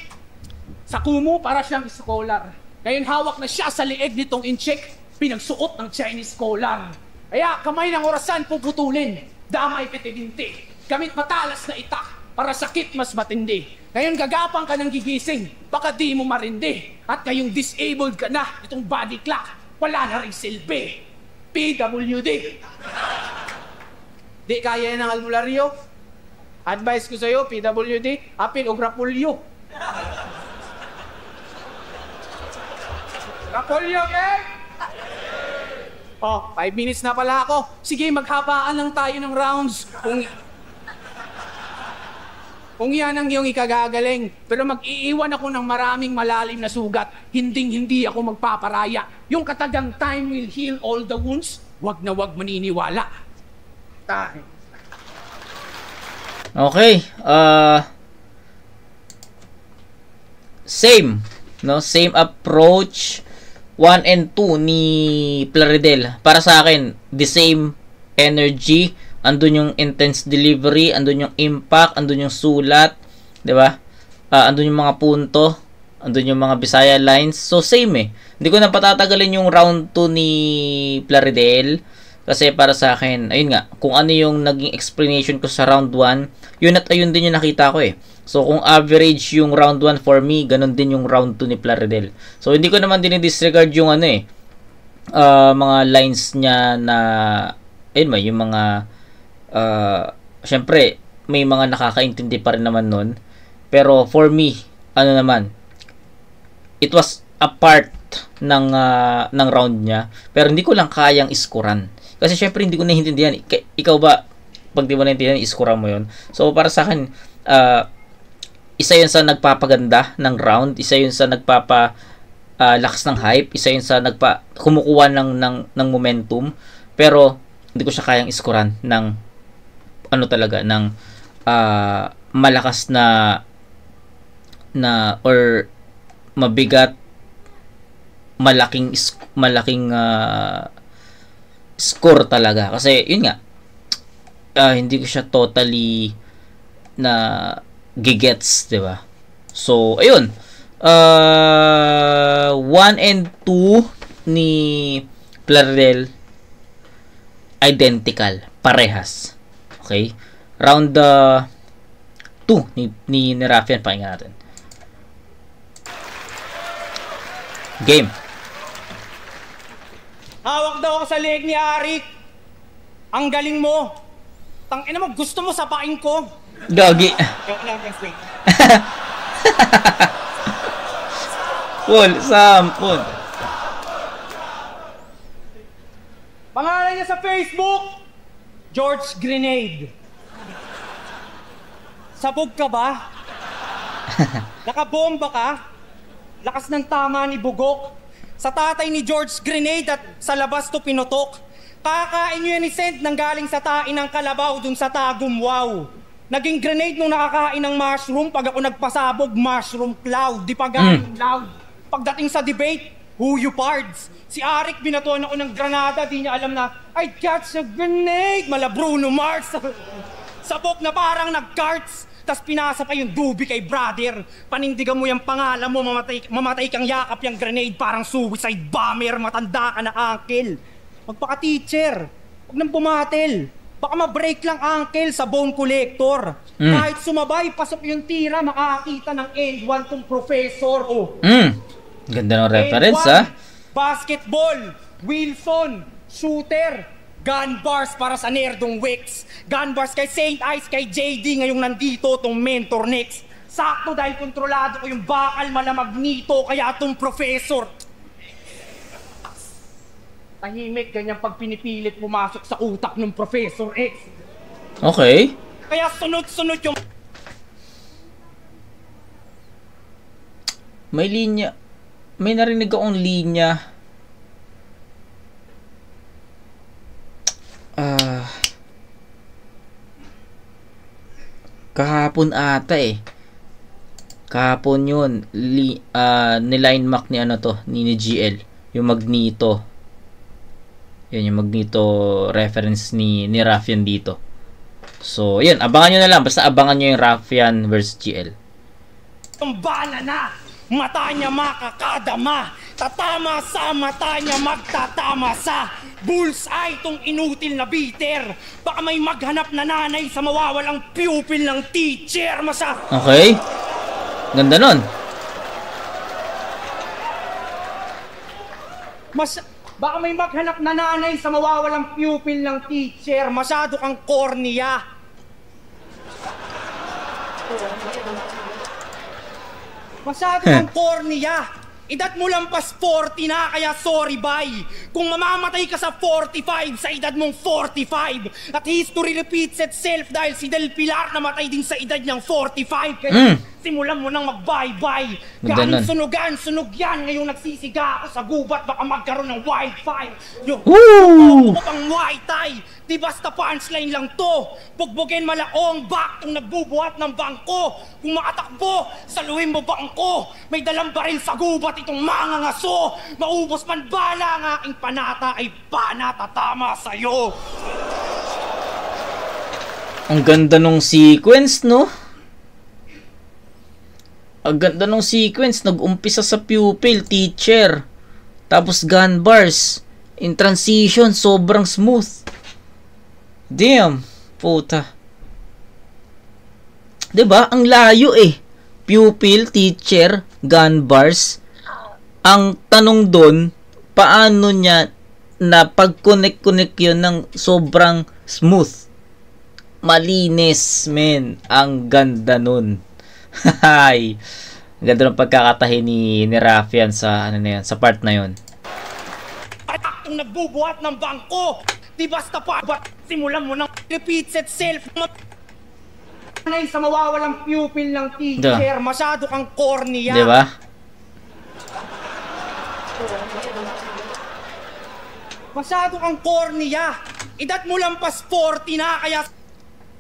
sa Kumu para siyang scholar. Ngayon hawak na siya sa lieg nitong incheck, pinagsuot ng Chinese scholar. Kaya kamay ng orasan puputulin, damay petibinti, gamit matalas na itak, para sakit mas matindi. Ngayon gagapang ka ng gigising, baka di mo marindi. At ngayong disabled ka na, itong body clock, wala na rin silbi. PWD. Di kaya ng albularyo? Advice ko sa'yo, PWD, apil o grapulyo. Grapulyo, eh? Oh, 5 minutes na pala ako. Sige, maghabaan lang tayo ng rounds. Kung yan ang iyong ikagagaling, pero mag-iiwan ako ng maraming malalim na sugat, hindi ako magpaparaya. Yung katagang time will heal all the wounds, wag na wag maniniwala. Okay, same, no? Same approach 1 and 2 ni Plaridel. Para sa akin, the same energy. Andun yung intense delivery, andun yung impact, andun yung sulat, 'di ba? Andun yung mga punto, andun yung mga Bisaya lines. So same eh. Hindi ko na patatagalin yung round 2 ni Plaridel kasi para sa akin, ayun nga, kung ano yung naging explanation ko sa round 1, yun at ayun din yung nakita ko eh. So kung average yung round 1 for me, ganun din yung round 2 ni Plaridel. So hindi ko naman din disregard yung ano eh, mga lines niya na ayun ba, yung mga syempre may mga nakakaintindi pa rin naman nun, pero for me ano naman, it was a part ng round niya, pero hindi ko lang kayang iskuran kasi syempre hindi ko naiintindihan. Ikaw ba, pag di mo naiintindihan, iskuran mo yun? So para sa akin, isa yun sa nagpapaganda ng round, isa yun sa lakas ng hype, isa yun sa kumukuha ng momentum, pero hindi ko siya kayang iskuran ng ano talaga, ng malakas na or mabigat, malaking score talaga. Kasi yun nga, hindi ko siya totally na gigets, 'di ba? So ayun, 1 and 2 ni Plaridel identical, parehas. Okay? Round 2 ni Raffian, pakinggan natin. Game. Hawak daw ako sa leg ni Arik. Ang galing mo. Tangina mo, gusto mo sapain ko. Gagi. Full sampun. Pangalan niya sa Facebook, George Grenade. Sabog ka ba? Nakabomba ka? Lakas ng tama ni Bugok. Sa tatay ni George Grenade at sa labas to pinutok. Kakain nyo yan ni Sent nang galing sa tain ng kalabaw dun sa Tagum, wow. Naging grenade nung nakakain ng mushroom. Pag ako nagpasabog, mushroom cloud. Di pa galing loud. Pagdating sa debate, who you pards? Si Arik binatuan ako ng granada, di niya alam na I catch a grenade, mala Bruno Mars. Sabog na parang nag-carts. Tas pinasa pa yung dubi kay brother. Panindigan mo yung pangalan mo, mamatay kang yakap yung grenade, parang suicide bomber, matanda ka na uncle. Magpaka-teacher, huwag nang pumatel. Baka ma-break lang uncle sa bone collector. Kahit sumabay, pasok yung tira, makakita ng end 1 tong professor. Oh. Ganda ng reference, ha? Basketball, Wilson, shooter, gun bars para sa nerdong Wicks. Gun bars kay Saint Ice, kay JD, ngayong nandito tong mentor next. Sakto dahil kontrolado ko yung bakal malamag nito, kaya tong professor. Tahimik, ganyan pag pinipilit pumasok sa utak ng Professor X. Okay. Kaya sunod-sunod yung... May linya. May narinig akong linya. Kahapon ata eh. Kahapon yun. Niline mark ni ano to, ni GL. Yung Magneto. Yan yung Magneto reference ni Raffian dito. So, yun. Abangan nyo na lang. Basta abangan nyo yung Raffian versus GL. Tumbala na! Mata niya makakadama! Tatama sa mata niya magtatama sa bullseye tong inutil na bitter. Baka may maghanap na nanay sa mawawalang pupil ng teacher. Okay. Ganda nun. Baka may maghanap na nanay sa mawawalang pupil ng teacher. Masyado kang cornea. Masyado kang cornea. Edad mo lampas 40 na, kaya sorry bye. Kung mamamatay ka sa 45, sa edad mong 45. At history repeats itself dahil si Del Pilar namatay din sa edad niyang 45. Kaya simulan mo nang mag-bye-bye. Galing sunugan, sunog yan. Ngayong nagsisiga ako sa gubat, baka magkaroon ng wildfire. Yung pang white eye. Di basta punchline lang to. Bugbugin malaong back kung nagbubuhat ng bangko. Kung makatakbo, saluhin mo bangko. May dalang baril sa gubat itong mga ngaso. Maubos man bala ang aking panata ay panatatama sa'yo. Ang ganda nung sequence, no? Ang ganda nung sequence. Nag-umpisa sa pupil, teacher. Tapos gun bars. In transition, sobrang smooth. Damn, puta. 'Di ba? Ang layo eh. Pupil, teacher, gun bars. Ang tanong doon, paano niya na pag-connect-connect 'yun ng sobrang smooth? Malinis, men. Ang ganda nun. Hay. Ang ganda ng pagkakatahi ni Raffian sa ano na 'yan, sa part na 'yon. At kung nagbubuhat ng bangko, di basta pa, simulan mo nang repeats itself. Sa mawawalang pupil ng teacher, masyado kang cornea. Di ba? Masyado kang cornea. Edad mo lampas 40 na, kaya...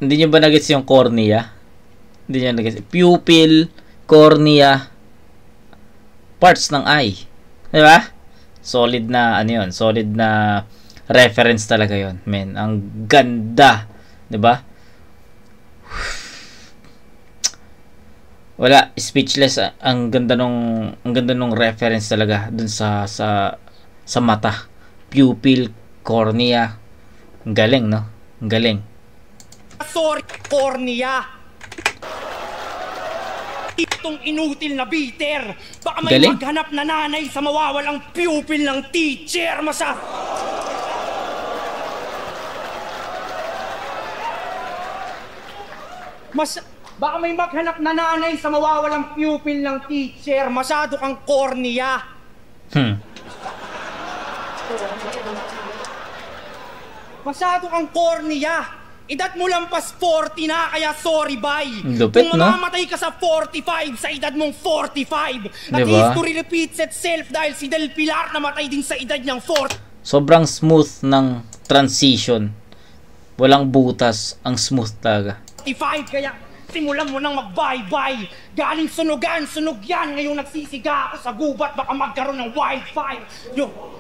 Hindi nyo ba nagets yung cornea? Hindi nyo nagets. Pupil, cornea, parts ng eye. Di ba? Solid na, ano yun? Solid na reference talaga yon, men. Ang ganda, 'di ba? Wala, speechless. Ang ganda nung reference talaga dun sa mata, pupil, cornea. Ang galing, no? Ang galing. Sorry, cornea. Itong inutil na bitter. Baka may maghanap na nanay sa mawawalang pupil ng teacher. Baka may maghanap na nanay sa mawawalang pupil ng teacher. Masyado kang cornea. Masyado kang cornea. Edad mo lampas 40 na, kaya sorry bye. Lupit, kung mamamatay ka sa 45, sa edad mong 45. At history repeats itself dahil si Del Pilar namatay din sa edad niyang 40. Sobrang smooth ng transition. Walang butas. Ang smooth talaga. 45, kaya simulan mo nang mag-bye-bye. Galing sunugan, sunog yan. Ngayong nagsisiga ako sa gubat, baka magkaroon ng wildfire.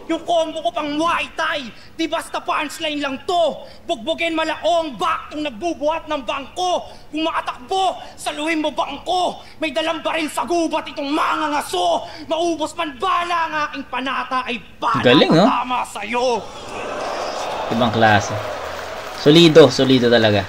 Yung combo ko pang white eye. Di basta punchline lang to. Bugbugin malaong back kung nagbubuhat ng bangko. Kung makatakbo, saluhin mo bangko. May dalang baril sa gubat itong mga ngaso. Maubos man bala ang aking panata ay panatatama sa'yo. Ibang klase. Solido talaga.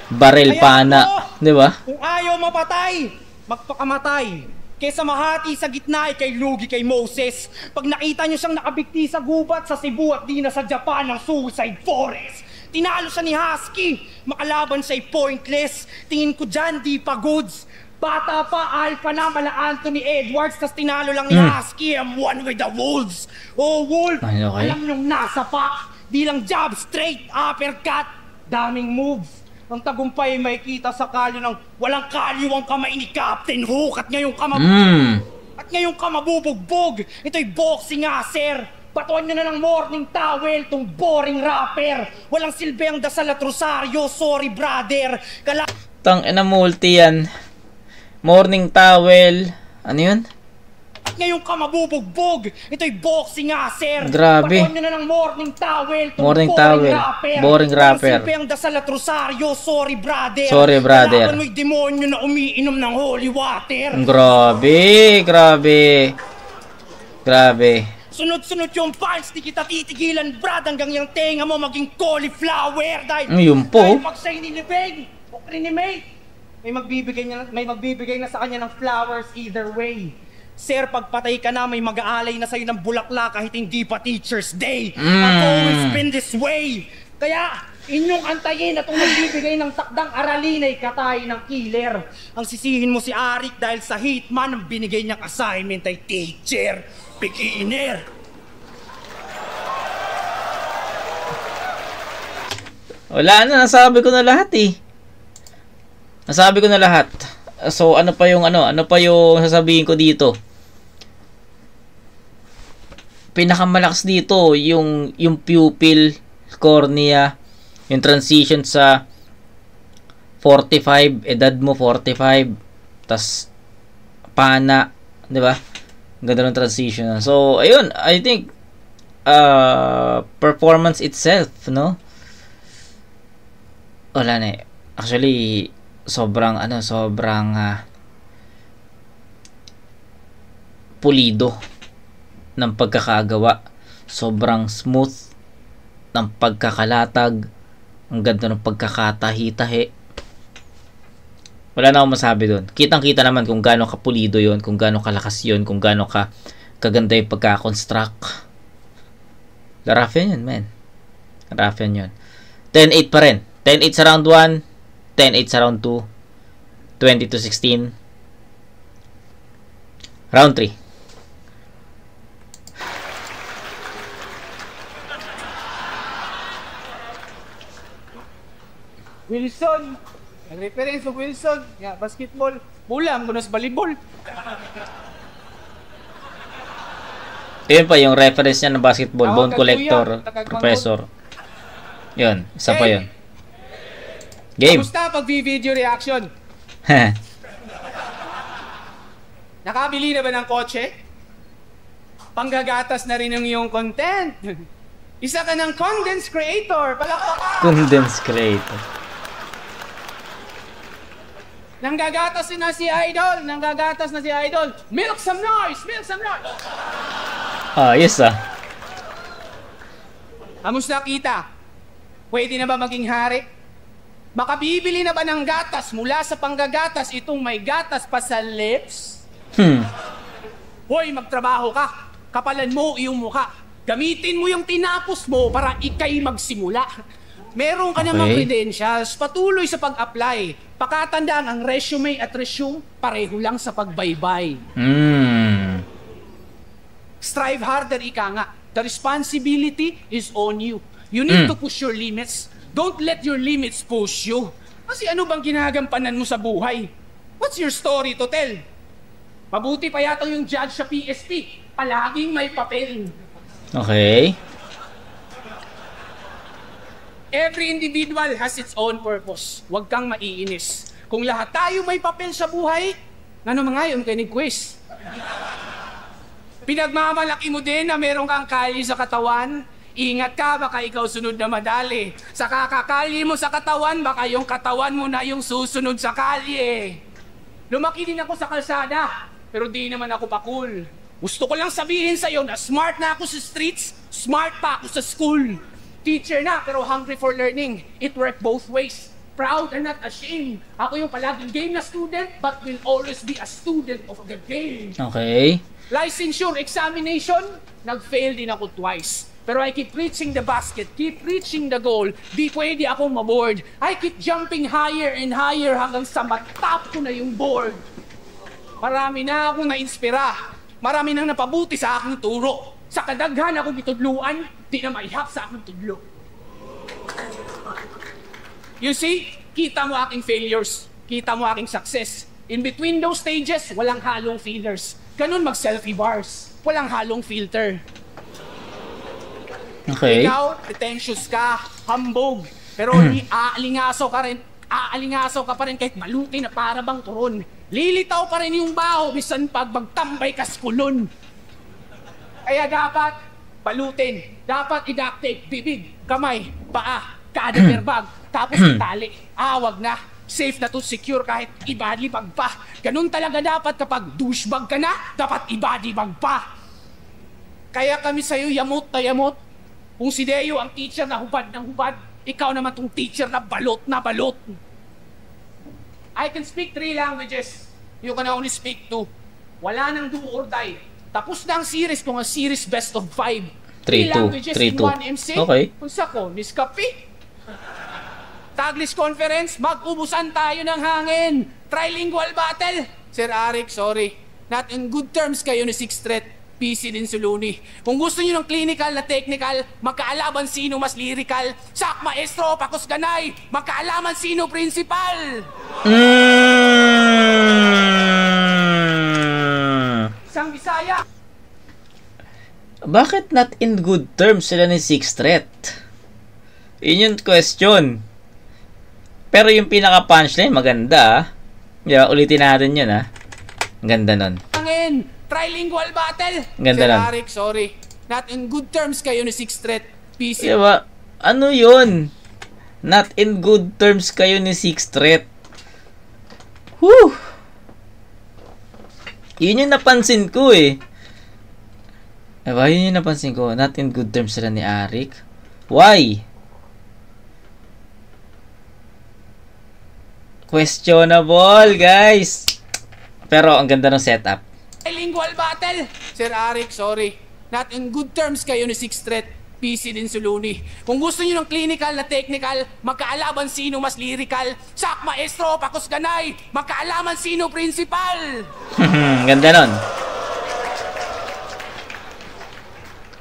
Baril pana, di ba? Kung ayaw mapatay, magpakamatay. Kesa mahati sa gitna ay kay lugi kay Moses. Pag nakita nyo siyang nakabigti sa gubat sa Cebu at di na sa Japan ng suicide forest. Tinalo siya ni Husky. Makalaban siya'y pointless. Tingin ko dyan, di pa goods. Bata pa, alpha na, mala Anthony Edwards. Tas tinalo lang ni Husky. I'm one with the wolves. Oh, wolf, alam nyong nasa pa. Di lang jab, straight, uppercut. Daming moves. Ang tagumpay may kita sa kalyo ng walang kalyo ang kamay ni Captain Hook at ngayong ka mabubugbog. Ito'y boxing sir. Batuan nyo na ng morning towel tong boring rapper. Walang silbi ang dasal at rosaryo. Sorry brother. Tang ina multi yan. Morning towel. Ano yun? Bakit ngayon ka mabubugbog? Ito'y boxing nga, sir. Grabe. Patuan nyo na ng morning towel. Morning towel. Boring rapper. Simple ang dasal at rosaryo. Sorry, brother. Sorry, brother. Kalaban mo'y demonyo na umiinom ng holy water. Grabe, grabe. Grabe. Sunod-sunod yung punch, di kita titigilan, brad, hanggang yung tenga mo maging cauliflower. Dahil, Yun po. dahil pag sa'yo nilibig, o krinimate, may magbibigay na sa kanya ng flowers either way. Sir, pagpatay ka na, may mag-aalay na sa'yo ng bulaklak kahit hindi pa Teacher's Day. I've always been this way. Kaya, inyong antayin at kung nagbibigay ng takdang aralin ay katay ng killer. Ang sisihin mo si Arik dahil sa hitman ang binigay niyang assignment ay teacher. Beginner. Wala na, nasabi ko na lahat eh. Nasabi ko na lahat. So ano pa yung sasabihin ko dito? Pinakamalakas dito yung pupil, cornea, yung transition sa 45, edad mo 45, tas pana, 'di ba? Ganda ng transition. So ayun, I think performance itself, no? Wala na eh. Actually, sobrang pulido ng pagkakagawa. Sobrang smooth ng pagkakalatag. Ang ganda ng pagkakatahi-tahi. Wala na akong masabi doon. Kitang-kita naman kung gaano kapulido yon, kung gaano kalakas yon, kung gaano kaganda yung pagkakonstruct. Rough yan, man. Rough yan yun. 10-8 pa rin. 10-8 sa round 1, 10-8 sa round 2, 20-16. Round 3. Wilson. Nag-reference sa Wilson. Yeah, basketball. Bulam ko na sa volleyball. Yun pa yung reference niya ng basketball. Bone Tawag ka, collector, kuya. professor. Yun, isa pa Hey! yun. Game. Kamusta pag video reaction? Nakabili na ba ng kotse? Panggagatas na rin ang iyong content. Isa ka ng content creator. Palakpakan! Condense creator. Nanggagatas na si Idol. Nanggagatas na si Idol. Milk some noise! Milk some noise! Yes ah. Kamusta kita? Pwede na ba maging hari? Makabibili na ba ng gatas mula sa panggagatas itong may gatas pa sa lips? Hoy, magtrabaho ka. Kapalan mo iyong mukha. Gamitin mo yung tinapos mo para ikay magsimula. Meron ka namang credentials, patuloy sa pag-apply. Pakatandaan ang resume at resume, pareho lang sa pagbaybay. Strive harder, ika nga. The responsibility is on you. You need to push your limits. Don't let your limits push you. Kasi ano bang ginagampanan mo sa buhay? What's your story to tell? Mabuti pa yata yung judge sa PSP. Palaging may papel. Okay. Every individual has its own purpose. Huwag kang maiinis. Kung lahat tayo may papel sa buhay, ano mga yun kay quiz? Pinagmamalaki mo din na meron kang kali sa katawan. Ingat ka, baka ikaw sunod na madali. Sa kakakali mo sa katawan, baka yung katawan mo na yung susunod sa kalye. Lumaki din ako sa kalsada, pero di naman ako pa cool. Gusto ko lang sabihin sa'yo na smart na ako sa streets, smart pa ako sa school. Teacher na, pero hungry for learning. It worked both ways. Proud and not ashamed. Ako yung palaging game na student, but will always be a student of the game. Okay. Licensure examination, nag-fail din ako twice. Pero I keep reaching the basket, keep reaching the goal. Di pwede akong maboard. I keep jumping higher and higher hanggang sa matap ko na yung board. Marami na akong na-inspira. Marami nang napabuti sa aking turo. Sa kadaghan akong itudluan, di na maihap sa aking tudlo. You see, kita mo aking failures. Kita mo aking success. In between those stages, walang halong feelers. Ganun mag-selfie bars. Walang halong filter. Okay. Ikaw, pretentious ka, hambog. Pero aalingaso ka rin. Aalingaso ka pa rin kahit maluti na para bang turon. lilitaw pa rin yung baho bisan pag magtambay ka sa kulon. Kaya dapat balutin, dapat i-duct tape, bibig, kamay, paa, kada bag, tapos itali. Wag na. Safe na to, secure kahit i-body bag pa. Ganun talaga dapat kapag douchebag ka na, dapat i-body bag pa. Kaya kami sa'yo yamot na yamot. Kung si Deo ang teacher na hubad ng hubad, ikaw naman tong teacher na balot na balot. I can speak 3 languages. You can only speak 2. Wala nang do or die. Tapos na ang series kung ang series best of 5. 3 languages in 1 MC. Okay. Kung sako, niskapi. Taglish Conference, mag-ubusan tayo ng hangin. Trilingual battle. Sir Arik, sorry. Not in good terms kayo ni Sixth Threat. PC din Suluni. Kung gusto niyo ng clinical na technical, magkaalaman sino mas lyrical. Sak maestro, pakos ganay. Magkaalaman sino principal. Isang Bisaya. Bakit not in good terms sila ni Sixth Threat? Yun yung question. Pero yung pinaka-punchline, maganda. Yeah, ulitin natin yun, ha. Ang ganda nun. Angin, trilingual battle. Ganda Sir nun. Arik, sorry. Not in good terms kayo ni Sixth Threat. PC. Diba? Ano yun? Not in good terms kayo ni Sixth Threat. Whew! Yun yung napansin ko, eh. Diba? Yun yung napansin ko. Not in good terms sila ni Arik. Why? Questionable, guys. Pero ang ganda ng setup. Trilingual battle. Sir Arik, sorry. Not in good terms kayo ni Sixth Threat. PC din Suluni. Kung gusto niyo ng clinical na technical, magkaalaman sino mas lyrical. Sak maestro, pakos ganay. Magkaalaman sino principal. Ganda nun.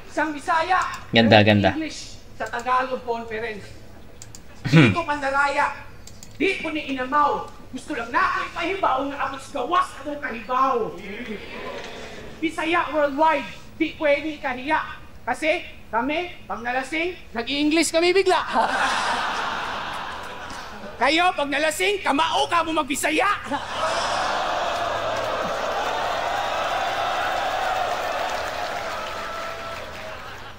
Isang Bisaya. Ganda, ganda. English sa Tagalog Conference. Dito Pandaraya. Di ko ni inamaw. Gusto lang na ako ipahibaw na ako sa gawas at kahibaw. Bisaya worldwide. Di pwede kahiya. Kasi kami, pag nalasing, nag-i-English kami bigla. Kayo, pag nalasing, kamao ka mo mag-Bisaya.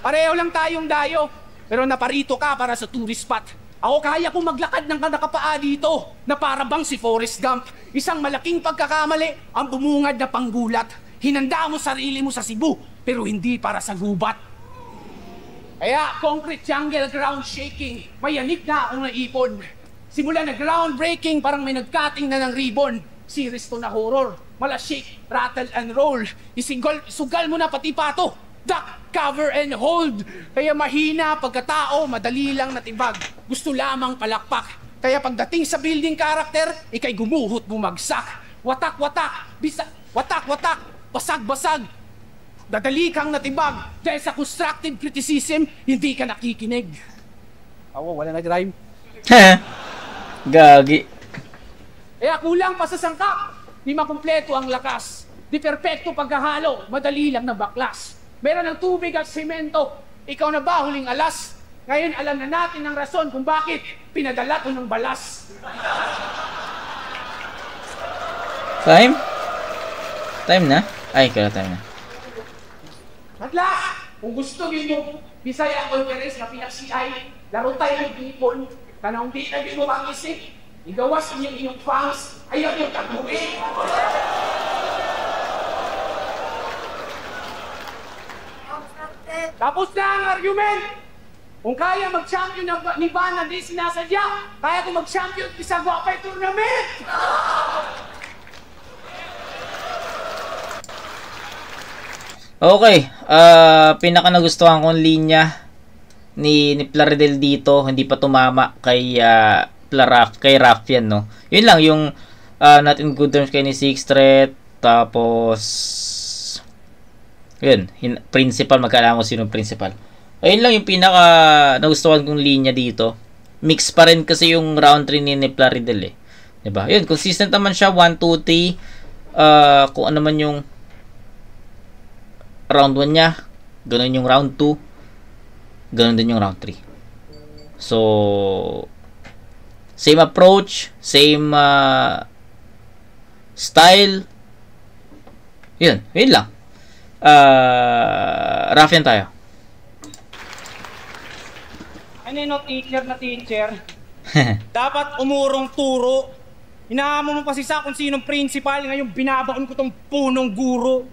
Pareho lang tayong dayo, pero naparito ka para sa tourist spot. Ako kaya kong maglakad ng nakapaa dito na para bang si Forrest Gump. Isang malaking pagkakamali ang bumungad na panggulat. Hinanda mo sarili mo sa Cebu, pero hindi para sa gubat. Kaya concrete jungle ground shaking, mayanig na akong naipon. Simula na groundbreaking, parang may nagcutting na ng ribbon. Series to na horror, mala shake, rattle and roll. Sugal mo na pati pato. Duck, cover, and hold. Kaya mahina pagkatao, madali lang natibag. Gusto lamang palakpak. Kaya pagdating sa building character, ikay gumuhot bumagsak. Watak-watak, watak-watak, basag-basag. Dadali kang natibag. Dahil sa constructive criticism, hindi ka nakikinig. Wala nag-rhyme. Gagi. Kaya kulang pa sa sangkap. Di makumpleto ang lakas. Di perpekto paghahalo, madali lang na baklas. Meron ng tubig at semento. Ikaw na ba huling alas? Ngayon alam na natin ang rason kung bakit pinadala ko ng balas. Time? Time na? Ay, kaya time na. At last, kung gusto nyo Bisaya Conference na pinag-CI, laro tayo ng ipon. Tanong di na mo ang isip. Igawas niyo inyong fans. Ayaw yung taguin. Tapos na ang argument! Kung kaya mag-champion ni Van na di sinasadya, kaya kung mag-champion sa Guapay Tournament! Okay, pinaka nagustuhan kong linya ni Plaridel dito, hindi pa tumama kay Raffian, no. Yun lang yung not in good terms kay ni Sixth Threat, tapos yun, principal, magkaalam ko sino principal. Ayun lang yung pinaka nagustuhan kong linya dito. Mix pa rin kasi yung round 3 ni Plaridel, eh. Diba? Yun, consistent naman siya, 1, 2, 3. Kung ano man yung round 1 niya, ganun yung round 2, ganun din yung round 3. So, same approach, same style. Yun lang. Ruffian tayo. Ano yun, teacher na teacher? Dapat umurong turo. Hinahamon mo pa si Sa kung sinong principal. Ngayon binabaon ko tong punong guro.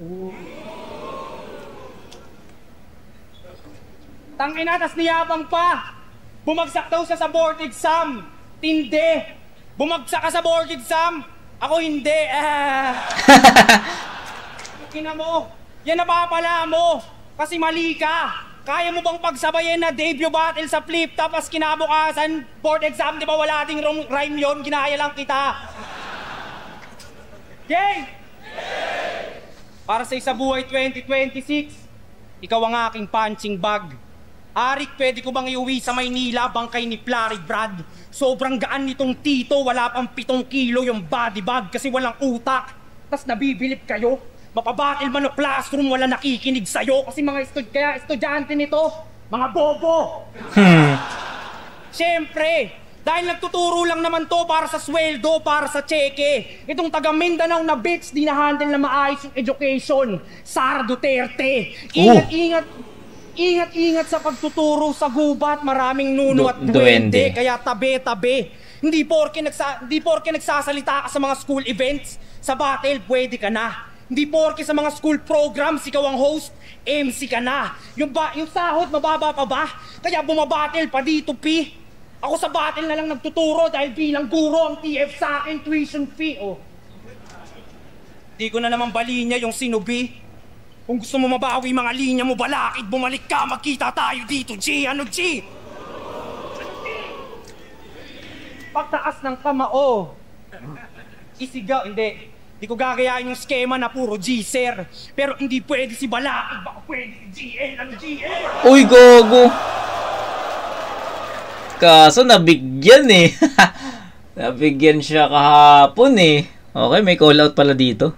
Tangina, tas niyabang pa. Bumagsak daw siya sa board exam. Tindi. Bumagsak ka sa board exam. Ako hindi. Kina mo. Yan napapala mo. Kasi mali ka. Kaya mo bang pagsabayin na debut battle sa flip tapos kinabukasan board exam, di ba wala ding rhyme yun? Ginaya lang kita. Yay! Para sa Isabuhay 2026, ikaw ang aking punching bag. Arik, pwede ko bang iuwi sa Maynila bangkay ni Flurry Brad? Sobrang gaan nitong tito, wala pang 7 kilo yung body bag kasi walang utak. Tas nabibilip kayo? Mapabatil man o classroom, wala nakikinig sa'yo kasi mga estudyante nito, mga bobo. Siyempre, dahil nagtuturo lang naman to para sa sweldo, para sa cheque. Itong taga Mindanao na bitch, di na-handle na maayos yung education. Sara Duterte. Ingat sa pagtuturo sa gubat, maraming nuno at duwende. Kaya tabi-tabi. Hindi porke nagsasalita ka sa mga school events, sa battle, pwede ka na. Hindi porke sa mga school programs, ikaw ang host, MC ka na. Yung sahod, mababa pa ba? Kaya bumabattle pa dito, P. Ako sa battle na lang nagtuturo dahil bilang guro ang TF sa akin, tuition fee, oh. Di ko na naman balinya yung sinubi. Kung gusto mo mabawi mga linya mo, balakid, bumalik ka, magkita tayo dito, G. Ano, G? Pagtaas ng kamao. Isigaw, hindi. Di ko gagayain yung skema na puro G-Sir. Pero hindi pwede si Balakid, baka pwede si GL. Ano, GL? Uy, gogo. Kaso nabigyan eh. Nabigyan siya kahapon eh. Okay, may call out pala dito.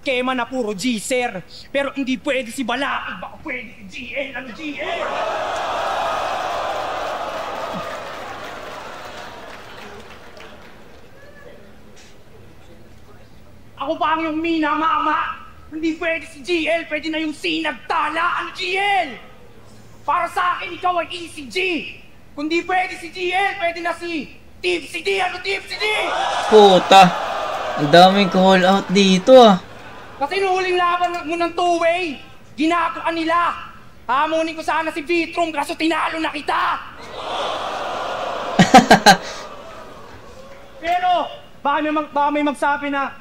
Skema na puro G-Sir. Pero hindi pwede si Balakid, baka pwede si GL. Ano, GL? Ako pa ang yung mina, mama. Hindi pwede si GL, pwede na yung sinagtala. Ano, GL? Para sa akin, ikaw ay ECG. Kung di pwede si GL, pwede na si Tipsy D. Ano, Tipsy D? Puta. Ang daming call out dito ah. Kasi nung huling laban mo ng two-way, ginagawa nila. Hamunin ko sana si Vitrum, kaso tinalo na kita. Pero, baka may magsabi na,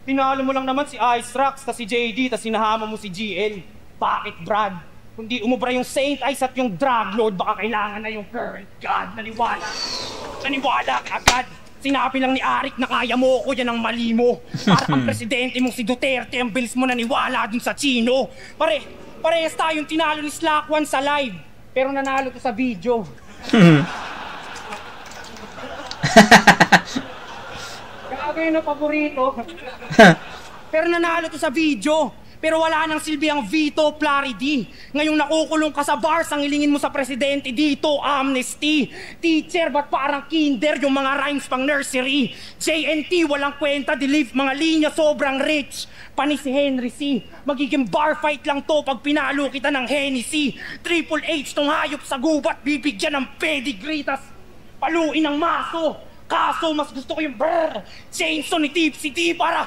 tinalo mo lang naman si Ice Rocks, tas si JD, tas sinahama mo si GL. Bakit, Brad? Kundi umubra yung Saint Ice at yung Drug Lord, baka kailangan na yung current God. Naniwala ka agad. Sinabi lang ni Arik na kaya mo ko, yan ang mali mo. Para ang presidente mong si Duterte, ang bilis mo naniwala dun sa Chino. Parehas tayong tinalo ni Slack One sa live, pero nanalo to sa video. Gagawin na paborito. Pero nanalo to sa video. Pero wala nang silbi ang Vito, Flurry D. Ngayong nakukulong ka sa bars, ang ilingin mo sa presidente dito, amnesty. Teacher, ba't parang kinder yung mga rhymes pang nursery? JNT, walang kwenta, delete mga linya, sobrang rich. Pani si Henry C. Magiging bar fight lang to pag pinalo kita ng Hennessy. Triple H tong hayop sa gubat, bibigyan ng pedigree, tas paluin ng maso. Kaso mas gusto ko yung chainsaw ni Tipsy T para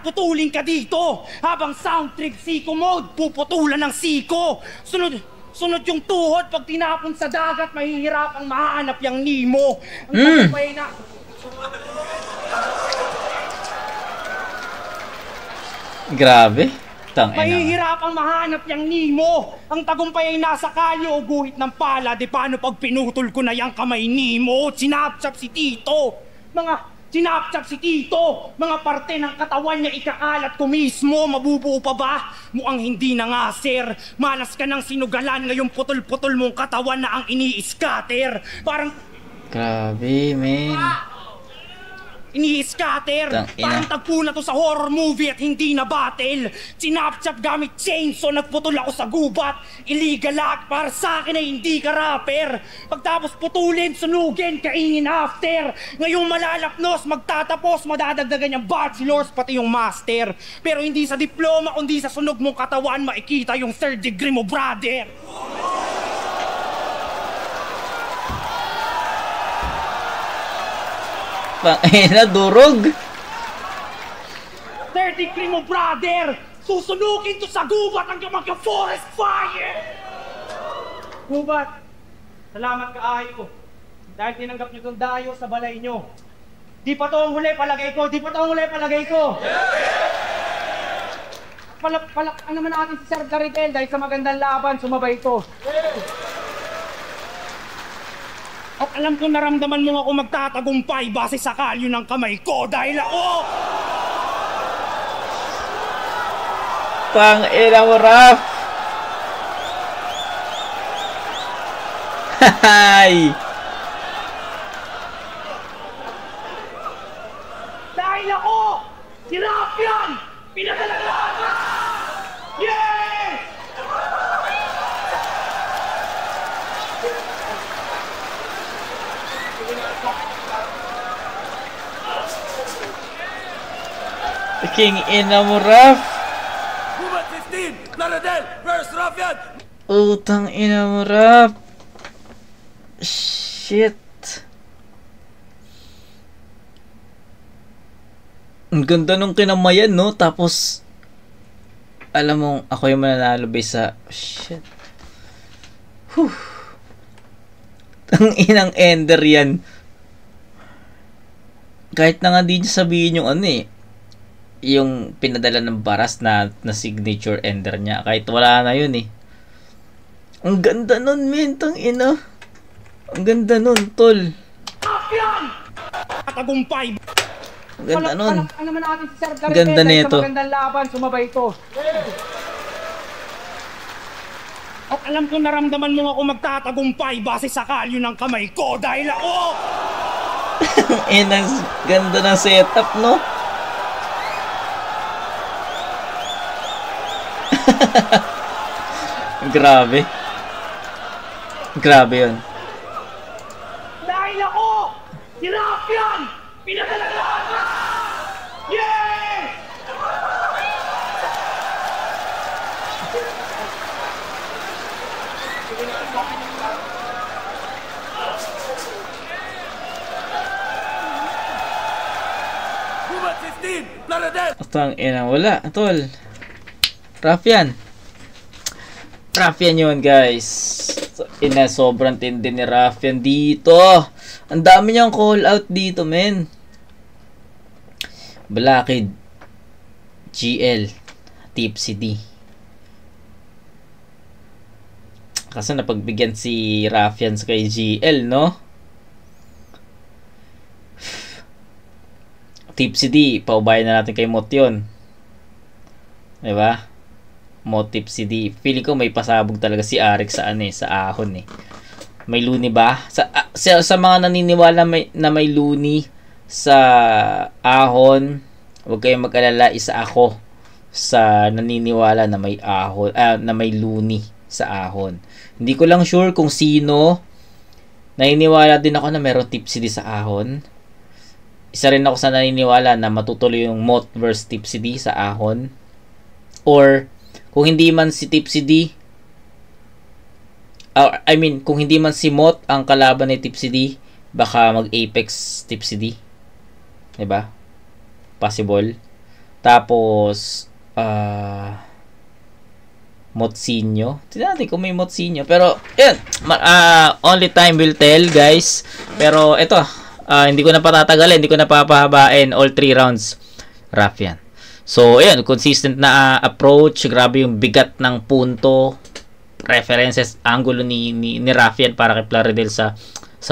putulin ka dito. Habang sound trip siko mode, puputulan ng siko. Sunod yung tuhod, pag tinapon sa dagat, mahihirapang mahanap yung Nemo. Ang tagumpay na... Grabe. Mahihirapang mahanap yung Nemo. Ang tagumpay ay nasa kalyo o guhit ng pala. Di paano pag pinutol ko na yung kamay Nemo? Sinapchap si Tito. Mga parte ng katawan niya ikakalat ko mismo. Mabubuo pa ba? Mukhang hindi na nga, sir. Malas ka ng sinugalan. Ngayong putol-putol mong katawan na ang ini-scatter. Parang... Grabe, man. ini-scatter. Parang tagpo na to sa horror movie at hindi na battle. Sinapchap gamit chainsaw, nagputol ako sa gubat. Illegal act, para sa akin ay hindi ka rapper. Pagtapos putulin, sunugin, kainin after. Ngayong malalapnos, magtatapos, madadagdagan yung bachelors, pati yung master. Pero hindi sa diploma, kundi sa sunog mong katawan, makikita yung third degree mo, brother. Pangina, durog. 30 degree mo, brother! Susunugin to sa gubat hanggang magka-forest fire! Gubat, salamat kaayo. Dahil tinanggap nyo itong dayo sa balay nyo. Di pa to ang huli, palagay ko! Di pa to ang huli, palagay ko! Palak naman natin si Sir Garidel dahil sa magandang laban, sumabay ito. At alam ko naramdaman mo ako magtatagumpay base sa kalyo ng kamay ko dahil ako... Pangina mo, Raf! Hay! Dahil ako! Si Rafian! Pinadalaglagan! Yeah! King ina mo, Raf! Gubat 15, Plaridel versus Rafian. Utang ina mo, Raf! Shit! Ang ganda nung kinamayan, no? Tapos, alam mo, ako yung mananalo sa... Shit. Whew. Ang inang ender yan. Kahit na nga di niya sabihin yung ano eh, yung pinadala ng baras na signature ender niya. Kahit wala na yun eh. Ang ganda nun, men. Tang ina. Ang ganda nun, tol. Tagumpay! Ang ganda nun. Ano naman natin si Sir Garidel Ganda dahil nito. sa magandang laban, sumabay ito. At alam ko naramdaman mo ako magtatagumpay base sa kalyo ng kamay ko dahil ako... Ang ganda ng setup, no? Grabe. Grabe yun. Dahil ako! Si Rafian! Pinadalaglagan! Yeah! Gubat 15, Plaridel. Atang ina, wala. Tol. Rafian. Rafian yun, guys. Sobrang tindi ni Rafian dito. Ang dami niyang call out dito, men. Blackhead, GL, Tipsy D. Kasi napagbigyan si Rafian kay GL, no? Tipsy D, paubayan na natin kay Mot yun. Diba? Mot Tipsy D. Feeling ko may pasabog talaga si Arik sa ano eh, sa ahon eh. May luni ba? Sa mga naniniwala na may luni sa ahon, huwag kayong mag-alala, isa ako sa naniniwala na may ahon, na may luni sa ahon. Hindi ko lang sure kung sino. Naniniwala din ako na meron Tipsy D sa ahon. Isa rin ako sa naniniwala na matutuloy yung Mot versus Tipsy D sa ahon. Or kung hindi man si Tipsy D, kung hindi man si Mot ang kalaban ni Tipsy D, baka mag-Apex Tipsy D. Diba? Possible. Tapos, Motsinyo. Tignan natin kung may Motsinyo. Pero, yun. Only time will tell, guys. Pero, ito. Hindi ko na patatagalin. Hindi ko na papahabain. All 3 rounds. Rafian. So, ayun. Consistent na approach. Grabe yung bigat ng punto. References, angulo ni Rafian para kay Plaridel sa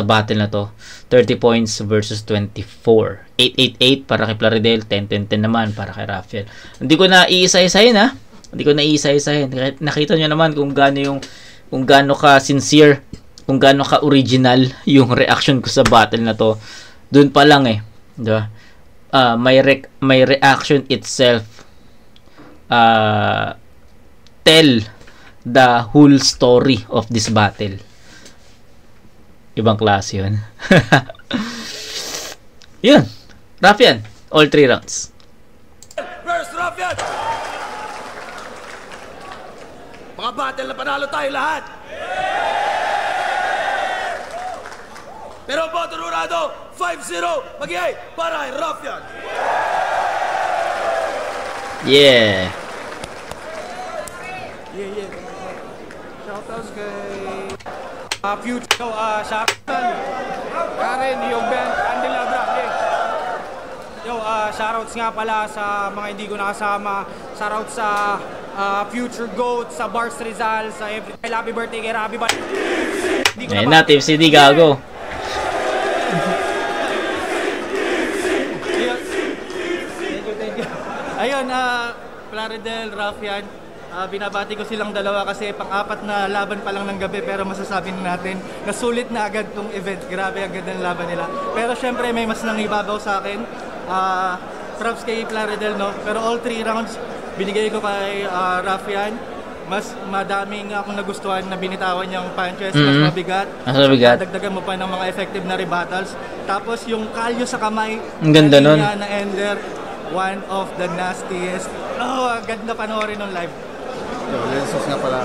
battle na to. 30 points versus 24. 8-8-8 para kay Plaridel. 10-10-10 naman para kay Rafian. Hindi ko na iisa-isahin, ha? Hindi ko na iisa-isahin. Nakita nyo naman kung gaano ka sincere, kung gaano ka original yung reaction ko sa battle na to. Doon pa lang eh. Diba? my reaction itself tell the whole story of this battle. Ibang klase yun. Yun. Ruffian. All 3 rounds. First Ruffian! Mga battle na panalo tayo lahat! Pero boto nurado, 5-0, mag-iay para kay Ruffian! Yeah. Shoutouts kay Future, Shaktan, Karen, yung band, Candelabra, Yo, shoutouts nga pala sa mga hindi ko nakasama. Shoutouts sa Future Goat, sa Bars Rizal, sa happy birthday kay Rabi. Ayun na, Team CD, gago. Thank you. Ayun, Plaridel, Ruffian, binabati ko silang dalawa kasi pang-apat na laban pa lang ng gabi, pero masasabi natin na sulit na agad tong event. Grabe agad ang laban nila. Pero syempre may mas nangibabaw sa akin. Props kay Plaridel, no? Pero all 3 rounds binigay ko kay Ruffian. Mas madaming akong nagustuhan na binitawan niyang punches, mas mabigat. Mas mabigat. Dagdagan mo pa ng mga effective na rebuttals. Tapos yung kalyo sa kamay, ang ganda nun. Na ender, one of the nastiest. Oh, ganda panoorin nung live. Yo, Lensos nga pala.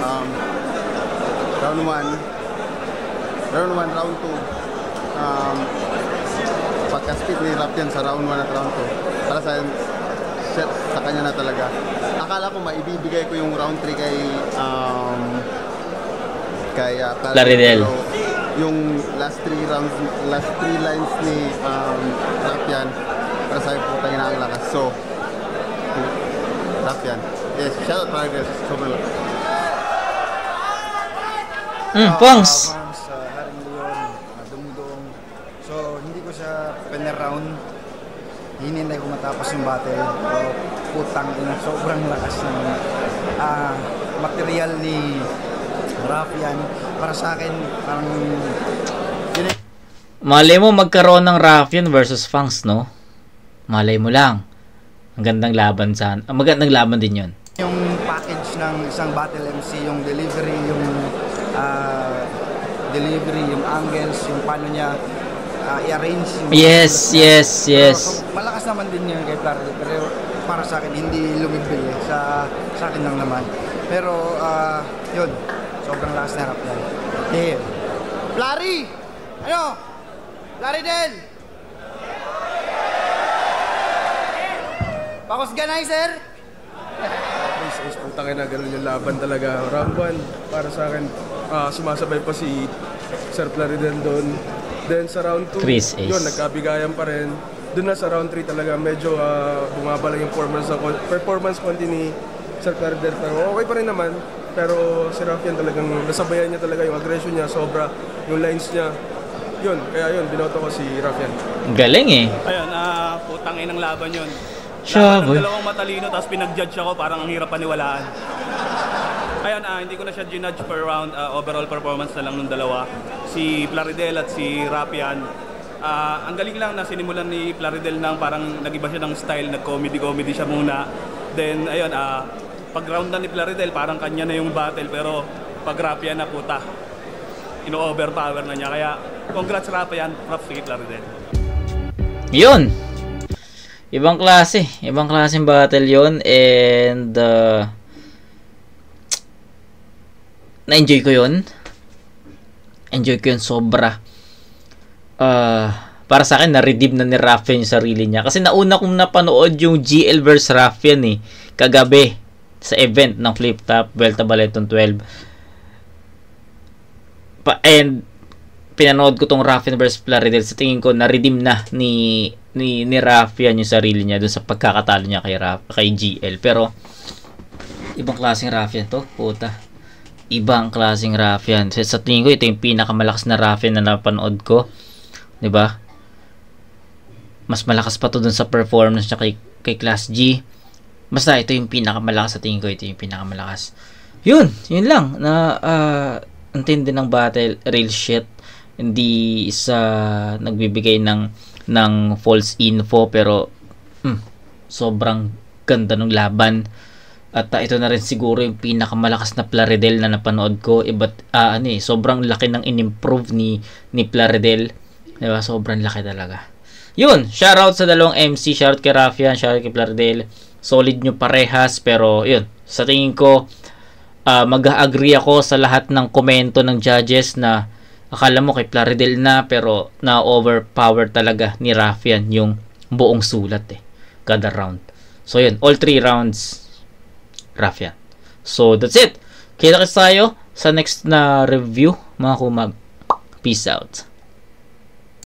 Round 1, round 2. Pagka-speed ni Ruffian sa round 1 at round 2. Para sa set sa kanya na talaga. Akala ko maibibigay ko yung round 3 kay Plaridel. Yung last 3 rounds, last 3 lines ni Ruffian, para sa putang ina ang lakas. So, Ruffian. Yes, shout out Plaridel. Sobrang lakas. Pongs. Haring Leon, Dumudong. So, hindi ko siya pinaround. Hinintay ko matapos yung battle. So, putang ina, sobrang lakas ng material ni Ruffian. Para sa akin, parang Malay mo magkaroon ng Ruffian versus Fangs, no? Malay mo lang. Ang gandang laban magandang laban din 'yon. yung package ng isang battle MC, yung delivery, yung angles, yung paano niya i-arrange yung Yes. So, malakas naman din yun kay Plaridel, pero para sa akin hindi lumibil sa akin lang naman. Pero yun, sobrang lakas na Ruffian. Yeah. Plari! Ano? Plaridel! Pakosganizer! Is putang ina, ganun yung laban talaga. Round 1 para sa akin, sumasabay pa si Sir Plaridel doon. Then sa round 2, yun, nagkabigayan pa rin. Doon na sa round 3 talaga, medyo bumaba lang yung performance konti ni Sir Plaridel. Pero okay pa rin naman. Pero si Ruffian talagang nasabayan niya talaga yung aggression niya, sobra yung lines niya. Yun, kaya yun, binoto ko si Ruffian. Galing eh. Ayun, putang inang laban yun. Siya, laban ng dalawang matalino, tapos pinag-judge ako, parang ang hirap paniwalaan. Ayun, hindi ko na siya ginudge per round, overall performance na lang ng dalawa. Si Plaridel at si Ruffian. Ang galing lang na sinimulan ni Plaridel ng parang nag-iba siya ng style, nag-comedy siya muna. Then, ayun, pag round na ni Plaridel, parang kanya na yung battle, pero pag Ruffian na puta, ino-overpower na niya. Kaya, congrats Ruffian, props kay Plaridel. Yun! Ibang klaseng battle yun, and na-enjoy ko yun. Enjoy ko yun sobra. Para sa akin, na-redeem na ni Ruffian yung sarili niya. Kasi nauna kong napanood yung GL vs Ruffian eh, kagabi, sa event ng Flip Top, Vuelta Baleton 12. And pinanood ko tong Ruffian vs Plaridel. Sa tingin ko, na-redeem na ni Ruffian yung sarili niya dun sa pagkakatalo niya kay GL. Pero ibang klaseng Ruffian to, puta. Ibang klaseng Ruffian. Sa tingin ko, ito yung pinakamalakas na Ruffian na napanood ko. 'Di ba? Mas malakas pa to dun sa performance niya kay Class G. Basta ito yung pinakamalakas sa tingin ko, ito yung pinakamalakas. Yun lang na intindi ng battle, real shit. Hindi sa nagbibigay ng false info, pero Sobrang ganda ng laban. At ito na rin siguro yung pinakamalakas na Plaridel na napanood ko. Sobrang laki ng in-improve ni Plaridel. Diba? Sobrang laki talaga. Yun, shoutout sa dalawang MC. Shoutout kay Rafian, shoutout kay Plaridel. Solid nyo parehas, pero yun, sa tingin ko, mag-agree ako sa lahat ng komento ng judges na akala mo kay Plaridel na, pero na-overpower talaga ni Rafian yung buong sulat kada round. So yun, all 3 rounds Rafian. So that's it. Kita-kits tayo sa next na review, mga kumag. Peace out.